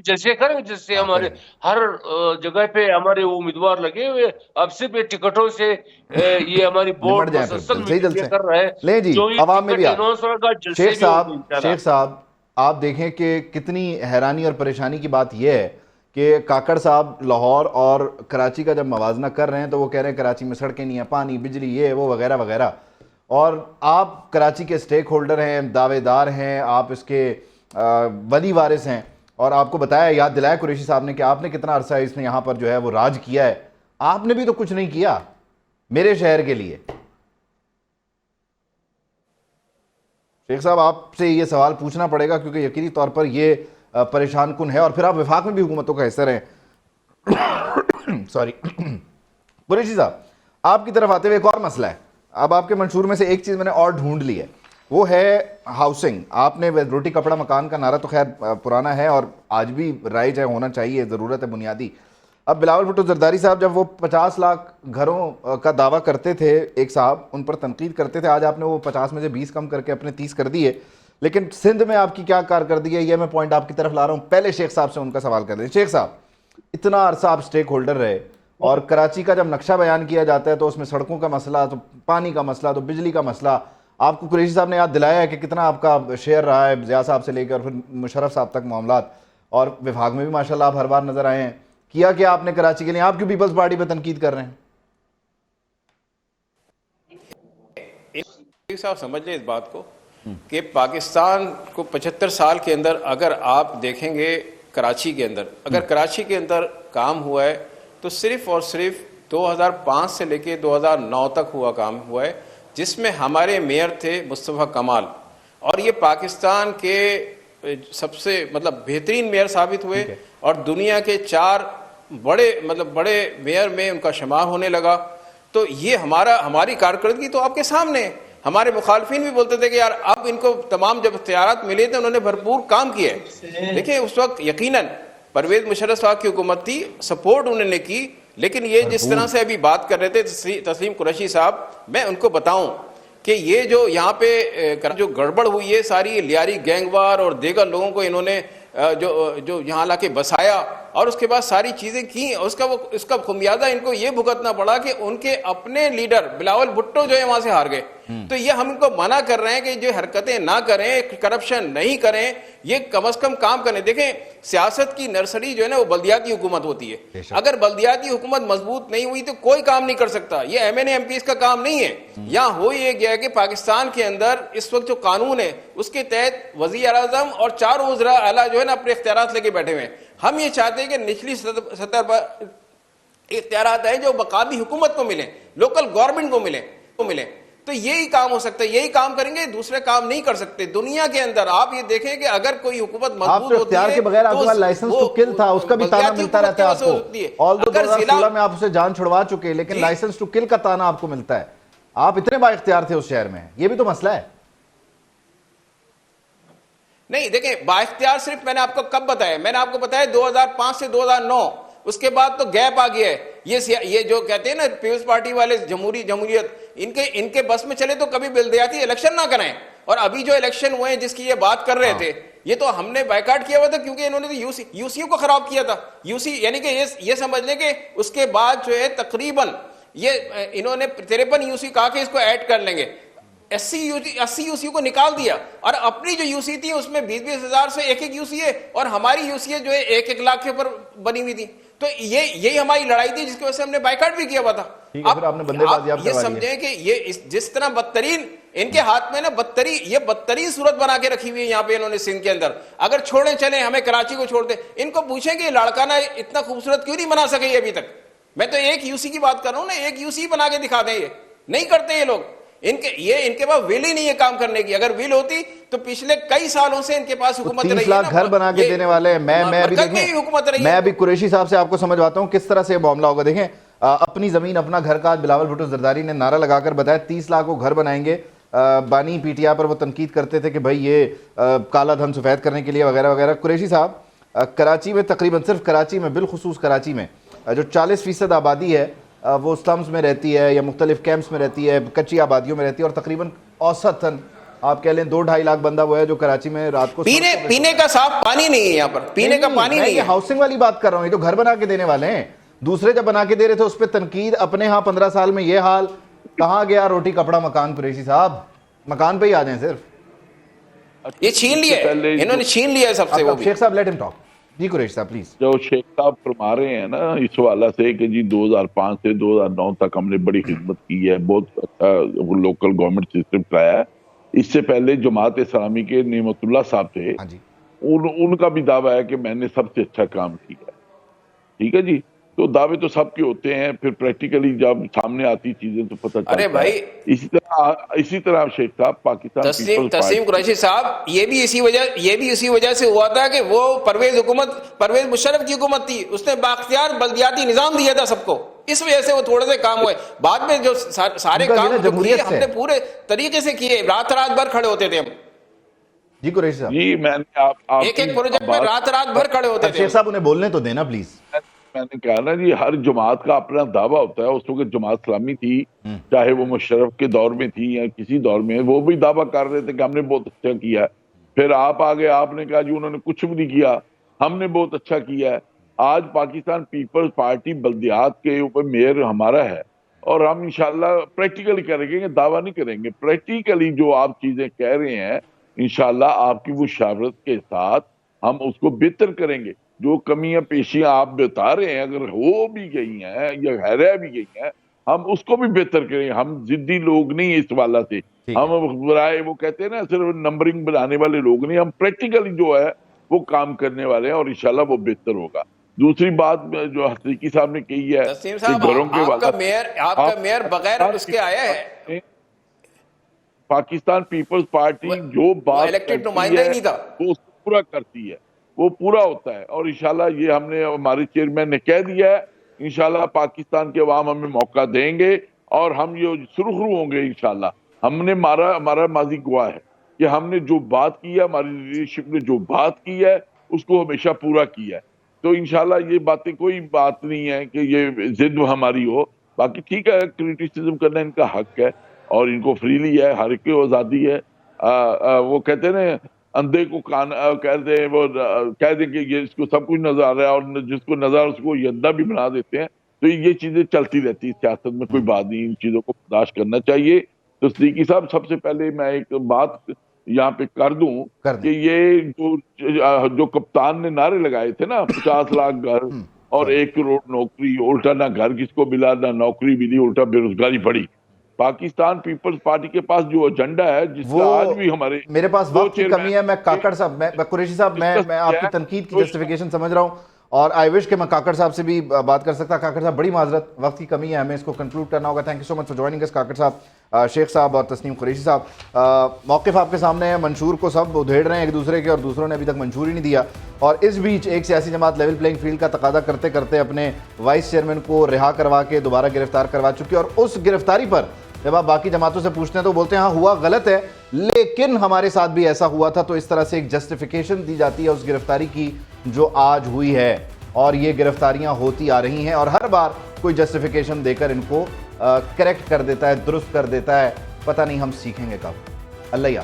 Speaker 3: جلسے کریں, جس سے ہمارے
Speaker 2: کریں گے.
Speaker 3: ہر جگہ پہ ہمارے امیدوار لگے ہوئے. اب صرف ٹکٹوں سے یہ ہماری
Speaker 2: نمٹ
Speaker 3: بورڈ
Speaker 2: جائیں پھر,
Speaker 3: مسلسل
Speaker 2: جلسے ہی
Speaker 3: میٹنگیں
Speaker 2: جلسے.
Speaker 3: کر رہے ہیں.
Speaker 2: لیں جی,
Speaker 3: جو یہ
Speaker 2: عوام میں بھی
Speaker 3: ٹکٹ
Speaker 2: آ
Speaker 3: اناؤنس ہوگا جلسے بھی ہوگی انشاءاللہ.
Speaker 2: شیخ صاحب آپ دیکھیں کہ کتنی حیرانی اور پریشانی کی بات یہ ہے کہ کاکڑ صاحب لاہور اور کراچی کا جب موازنہ کر رہے ہیں تو وہ کہہ رہے ہیں کراچی میں سڑکیں نہیں ہیں, پانی بجلی یہ وہ وغیرہ وغیرہ, اور آپ کراچی کے سٹیک ہولڈر ہیں, دعوے دار ہیں, آپ اس کے ولی وارث ہیں, اور آپ کو بتایا, یاد دلایا قریشی صاحب نے کہ آپ نے کتنا عرصہ اس نے یہاں پر جو ہے وہ راج کیا ہے. آپ نے بھی تو کچھ نہیں کیا میرے شہر کے لیے. شیخ صاحب آپ سے یہ سوال پوچھنا پڑے گا کیونکہ یقینی طور پر یہ پریشان کن ہے, اور پھر آپ وفاق میں بھی حکومتوں کا حصہ رہے. سوری قریشی صاحب, آپ کی طرف آتے ہوئے ایک اور مسئلہ ہے. اب آپ کے منشور میں سے ایک چیز میں نے اور ڈھونڈ لی ہے, وہ ہے ہاؤسنگ. آپ نے روٹی کپڑا مکان کا نعرہ تو خیر پرانا ہے اور آج بھی رائج ہے, ہونا چاہیے, ضرورت ہے بنیادی. اب بلاول بھٹو زرداری صاحب جب وہ 50 لاکھ گھروں کا دعویٰ کرتے تھے, ایک صاحب ان پر تنقید کرتے تھے, آج آپ نے وہ 50 میں سے 20 کم کر کے اپنے 30 کر دیے. لیکن سندھ میں آپ کی کیا کارکردگی ہے, یہ میں پوائنٹ آپ کی طرف لا رہا ہوں. پہلے شیخ صاحب سے ان کا سوال کر دیں. شیخ صاحب, اتنا عرصہ آپ سٹیک ہولڈر رہے, اور کراچی کا جب نقشہ بیان کیا جاتا ہے تو اس میں سڑکوں کا مسئلہ, تو پانی کا مسئلہ, تو بجلی کا مسئلہ, آپ کو قریشی صاحب نے یاد دلایا ہے کہ کتنا آپ کا شیئر رہا ہے ضیاء صاحب سے لے کر پھر مشرف صاحب تک معاملات, اور وفاق میں بھی ماشاءاللہ آپ ہر بار نظر آئے ہیں. کیا کیا آپ نے کراچی کے لیے, آپ کیوں پیپلز پارٹی پہ تنقید کر رہے ہیں؟
Speaker 4: صاحب سمجھ لیں اس بات کو کہ پاکستان کو 75 سال کے اندر اگر آپ دیکھیں گے کراچی کے اندر, اگر کراچی کے اندر کام ہوا ہے تو صرف اور صرف 2005 سے لے کے 2009 تک کام ہوا ہے, جس میں ہمارے میئر تھے مصطفیٰ کمال, اور یہ پاکستان کے سب سے بہترین میئر ثابت ہوئے, اور دنیا کے 4 بڑے میئر میں ان کا شمار ہونے لگا. تو یہ ہماری کارکردگی تو آپ کے سامنے ہے. ہمارے مخالفین بھی بولتے تھے کہ یار اب ان کو تمام جب اختیارات ملے تھے انہوں نے بھرپور کام کیے. دیکھیں اس وقت یقیناً پرویز مشرف صاحب کی حکومت تھی, سپورٹ انہوں نے کی, لیکن یہ جس طرح سے ابھی بات کر رہے تھے تسلیم قریشی صاحب, میں ان کو بتاؤں کہ یہ جو یہاں پہ جو گڑبڑ ہوئی ہے ساری, لیاری گینگ وار اور دیگر لوگوں کو انہوں نے جو یہاں لا کے بسایا اور اس کے بعد ساری چیزیں کی, اس کا خمیازہ ان کو یہ بھگتنا پڑا کہ ان کے اپنے لیڈر بلاول بھٹو جو ہے وہاں سے ہار گئے. تو یہ ہم ان کو منع کر رہے ہیں کہ جو حرکتیں نہ کریں, کرپشن نہیں کریں, یہ کم از کم کام کریں. دیکھیں سیاست کی نرسری جو ہے نا وہ بلدیاتی حکومت ہوتی ہے. اگر بلدیاتی حکومت مضبوط نہیں ہوئی تو کوئی کام نہیں کر سکتا. یہ M N A M Ps کا کام نہیں ہے. یہاں ہو یہ گیا ہے کہ پاکستان کے اندر اس وقت جو قانون ہے اس کے تحت وزیر اعظم اور 4 وزراء اعلیٰ جو ہے نا اپنے اختیارات لے کے بیٹھے ہوئے ہیں. ہم یہ چاہتے ہیں کہ نچلی سطح پر اختیارات ہیں جو مقامی حکومت کو ملیں, لوکل گورنمنٹ کو ملیں. تو یہی کام ہو سکتا ہے, یہی کام کریں گے, دوسرے کام نہیں کر سکتے. دنیا کے اندر آپ یہ دیکھیں کہ اگر کوئی حکومت مضبوط ہوتی ہے,
Speaker 2: اختیار کے بغیر آپ کے پاس لائسنس ٹو کل تھا, اس کا بھی تانا ملتا رہتا ہے آپ کو. آل دو 2016 میں آپ اسے جان چھڑوا چکے, لیکن لائسنس ٹو کل کا تانا آپ کو ملتا ہے. آپ اتنے با اختیار تھے اس شہر میں, یہ بھی تو مسئلہ ہے.
Speaker 4: نہیں دیکھیں با اختیار صرف میں نے آپ کو کب بتایا, میں نے آپ کو بتایا 2005 سے 2009, اس کے بعد تو گیپ آ گیا ہے. یہ جو کہتے ہیں نا پیپلز پارٹی والے جمہوریت, ان کے بس میں چلے تو کبھی بلدیاتی الیکشن نہ کریں. اور ابھی جو الیکشن ہوئے ہیں جس کی یہ بات کر رہے تھے, یہ تو ہم نے بائیکاٹ کیا ہوا تھا کیونکہ انہوں نے تو یو سی کو خراب کیا تھا. یعنی کہ یہ سمجھ لیں کہ اس کے بعد جو ہے تقریباً انہوں نے 53 یو سی کہا کہ اس کو ایڈ کر لیں گے, 80 یو سی کو نکال دیا, اور اپنی جو یو سی تھی اس میں 20 ہزار سے ایک یو سی ہے, اور ہماری یو سی جو ہے 1 لاکھ کے اوپر بنی ہوئی تھی. تو یہی ہماری لڑائی تھی جس کی وجہ سے ہم نے بائیکاٹ بھی کیا ہوا تھا. آپ یہ سمجھیں کہ یہ جس طرح بدترین ان کے ہاتھ میں نا بدترین صورت بنا کے رکھی ہوئی ہے یہاں پہ انہوں نے سندھ کے اندر. اگر چھوڑیں چلیں, ہمیں کراچی کو چھوڑ دیں, ان کو پوچھیں کہ لاڑکانہ اتنا خوبصورت کیوں نہیں بنا سکے یہ ابھی تک. میں تو 1 یو سی کی بات کر رہا ہوں نا, 1 یو سی بنا کے دکھا دیں, یہ نہیں کرتے یہ لوگ. ان کے پاس ویل ہی نہیں ہے کام کرنے کی. اگر ویل ہوتی تو پچھلے کئی سالوں سے ان کے پاس حکومت رہی ہے.
Speaker 2: 30 لاکھ گھر بنا کے دینے والے ہیں. میں ابھی قریشی صاحب سے آپ کو سمجھواتا ہوں کس طرح سے یہ معاملہ ہوگا. دیکھیں اپنی زمین اپنا گھر کا بلاول بھٹو زرداری نے نعرہ لگا کر بتایا 30 لاکھ وہ گھر بنائیں گے. بانی پی ٹی آئی پر وہ تنقید کرتے تھے کہ بھائی یہ کالا دھن سفید کرنے کے لیے وغیرہ وغیرہ. قریشی صاحب کراچی میں تقریباً صرف کراچی میں, بالخصوص کراچی میں جو 40% آبادی ہے وہ سلمز میں رہتی ہے یا مختلف کیمپس میں رہتی ہے, کچی آبادیوں میں رہتی ہے, اور تقریباً اوسطاً آپ کہہ لیں 2-2.5 لاکھ بندہ وہ ہے جو کراچی میں رات کو
Speaker 4: پینے کا صاف پانی نہیں ہے. یہاں پر پینے کا پانی نہیں ہے.
Speaker 2: ہاؤسنگ والی بات کر رہا ہوں, یہ تو گھر بنا کے دینے والے ہیں. دوسرے جب بنا کے دے رہے تھے اس پہ تنقید. اپنے ہاں 15 سال میں یہ حال, کہاں گیا روٹی کپڑا مکان؟ قریشی صاحب مکان پہ ہی آ جائیں صرف.
Speaker 4: یہ چھین لیا ہے, انہوں نے چھین لیا ہے سب سے. وہ
Speaker 2: شیخ صاحب لیٹ ہم ٹاک. جی قریشی صاحب پلیز.
Speaker 1: جو شیخ صاحب فرما رہے ہیں نا اس حوالہ سے کہ جی 2005 سے 2009 تک ہم نے بڑی خدمت کی ہے, بہت اچھا لوکل گورنمنٹ سسٹم چلایا ہے. اس سے پہلے جماعت اسلامی کے نعمت اللہ صاحب تھے, ان کا بھی دعویٰ ہے کہ میں نے سب سے اچھا کام کیا ہے. ٹھیک ہے جی. تو دعوے تو سب کے ہوتے ہیں، پھر پریکٹیکلی جب سامنے آتی چیزیں تو پتہ
Speaker 4: ارے
Speaker 1: چلتا ہے۔
Speaker 4: بھائی
Speaker 1: اسی طرح شیخ صاحب پاکستان
Speaker 4: تسلیم
Speaker 1: پیپلز پارٹی
Speaker 4: قریشی صاحب، یہ بھی اسی وجہ سے ہوا تھا کہ وہ پرویز مشرف کی حکومت تھی، اس نے بااختیار بلدیاتی نظام دیا تھا سب کو، اس وجہ سے وہ تھوڑے سے کام ہوئے۔ بعد میں جو سارے کام جو کیے ہم نے پورے طریقے سے کیے، رات بھر کھڑے ہوتے تھے ہم۔
Speaker 2: جی قریشی صاحب،
Speaker 1: جی میں نے
Speaker 4: ایک پروجیکٹ میں رات بھر کھڑے ہوتے تھے۔
Speaker 2: شیخ صاحب انہیں بولنے تو دینا پلیز۔
Speaker 1: میں نے کہا نا جی، ہر جماعت کا اپنا دعویٰ ہوتا ہے۔ اس وقت جماعت اسلامی تھی، چاہے وہ مشرف کے دور میں تھی یا کسی دور میں، وہ بھی دعویٰ کر رہے تھے کہ ہم نے بہت اچھا کیا ہے۔ پھر آپ آگے، آپ نے کہا جی انہوں نے کچھ بھی نہیں کیا، ہم نے بہت اچھا کیا ہے۔ آج پاکستان پیپلز پارٹی بلدیات کے اوپر میئر ہمارا ہے، اور ہم انشاءاللہ پریکٹیکلی کریں گے، دعویٰ نہیں کریں گے۔ پریکٹیکلی جو آپ چیزیں کہہ رہے ہیں، انشاءاللہ آپ کی مشاورت کے ساتھ ہم اس کو بہتر کریں گے۔ جو کمیاں پیشیاں آپ بتا رہے ہیں اگر ہو بھی گئی ہیں یا رہ بھی گئی ہیں، ہم اس کو بھی بہتر کریں گے۔ ہم ضدی لوگ نہیں ہیں اس والا سے، ہم برائے وہ کہتے ہیں نا صرف نمبرنگ بنانے والے لوگ نہیں، ہم پریکٹیکلی جو ہے وہ کام کرنے والے ہیں، اور انشاءاللہ وہ بہتر ہوگا۔ دوسری بات جو حقیقی صاحب نے کہی ہے
Speaker 4: تسلیم
Speaker 1: کہ
Speaker 4: صاحب،
Speaker 1: گھروں کے
Speaker 4: آپ کا
Speaker 1: والا
Speaker 4: میئر بغیر اس کے آیا ہے،
Speaker 1: پاکستان پیپلز پارٹی جو بات
Speaker 4: الیکٹڈ نمائندہ ہی نہیں تھا،
Speaker 1: وہ اس کو پورا کرتی ہے، وہ پورا ہوتا ہے۔ اور انشاءاللہ یہ ہم نے، ہمارے چیئرمین نے کہہ دیا ہے، انشاءاللہ پاکستان کے عوام ہمیں موقع دیں گے اور ہم یہ سرخرو ہوں گے انشاءاللہ۔ ہم نے ہمارا ماضی گواہ ہے کہ ہم نے جو بات کی ہے، ہماری لیڈرشپ نے جو بات کی ہے اس کو ہمیشہ پورا کیا ہے۔ تو انشاءاللہ یہ باتیں، کوئی بات نہیں ہے کہ یہ ضد ہماری ہو۔ باقی ٹھیک ہے، کرٹیسزم کرنا ان کا حق ہے اور ان کو فریلی ہے، ہر ایک کی آزادی ہے۔ وہ کہتے ہیں نا، اندھے کو کان کہتے ہیں، وہ کہہ دیں کہ یہ اس کو سب کچھ نظر آ رہا ہے، اور جس کو نظر آ رہا ہے اس کو یہ اندھا بھی بنا دیتے ہیں۔ تو یہ چیزیں چلتی رہتی ہیں سیاست میں، کوئی بات نہیں، ان چیزوں کو برداشت کرنا چاہیے۔ تو صدیقی صاحب، سب سے پہلے میں ایک بات یہاں پہ کر دوں کہ یہ جو کپتان نے نعرے لگائے تھے نا، 50 لاکھ گھر اور 1 کروڑ نوکری، الٹا نہ گھر کس کو ملا نہ نوکری ملی، الٹا بے روزگاری بڑھی۔ پاکستان پیپلز پارٹی کے پاس جو ایجنڈا ہے، جس کا آج بھی ہمارے
Speaker 2: میرے پاس وقت کی کمی ہے، میں کاکڑ صاحب، میں قریشی صاحب، میں آپ کی تنقید کی جسٹیفیکیشن سمجھ رہا ہوں، اور آئی وش کہ میں کاکڑ صاحب سے بھی بات کر سکتا۔ کاکڑ صاحب بڑی معذرت، وقت کی کمی ہے، ہمیں اس کو کنکلوڈ کرنا ہوگا۔ Thank you so much for joining اس کاکڑ صاحب، شیخ صاحب اور تسنیم قریشی صاحب۔ موقف آپ کے سامنے ہے، منشور کو سب ادھیڑ رہے ہیں ایک دوسرے کے، اور دوسروں نے ابھی تک منشور ہی نہیں دیا، اور اس بیچ ایک سیاسی جماعت لیول پلینگ فیلڈ کا تقاضا کرتے کرتے اپنے وائس چیئرمین کو رہا کروا کے دوبارہ گرفتار کروا چکی، اور اس گرفتاری پر جب آپ باقی جماعتوں سے پوچھتے ہیں تو بولتے ہیں ہاں ہوا غلط ہے، لیکن ہمارے ساتھ بھی ایسا ہوا تھا۔ تو اس طرح سے ایک جسٹیفیکیشن دی جاتی ہے اس گرفتاری کی جو آج ہوئی ہے، اور یہ گرفتاریاں ہوتی آ رہی ہیں، اور ہر بار کوئی جسٹیفیکیشن دے کر ان کو کریکٹ کر دیتا ہے، درست کر دیتا ہے۔ پتہ نہیں ہم سیکھیں گے کب۔ اللہ یا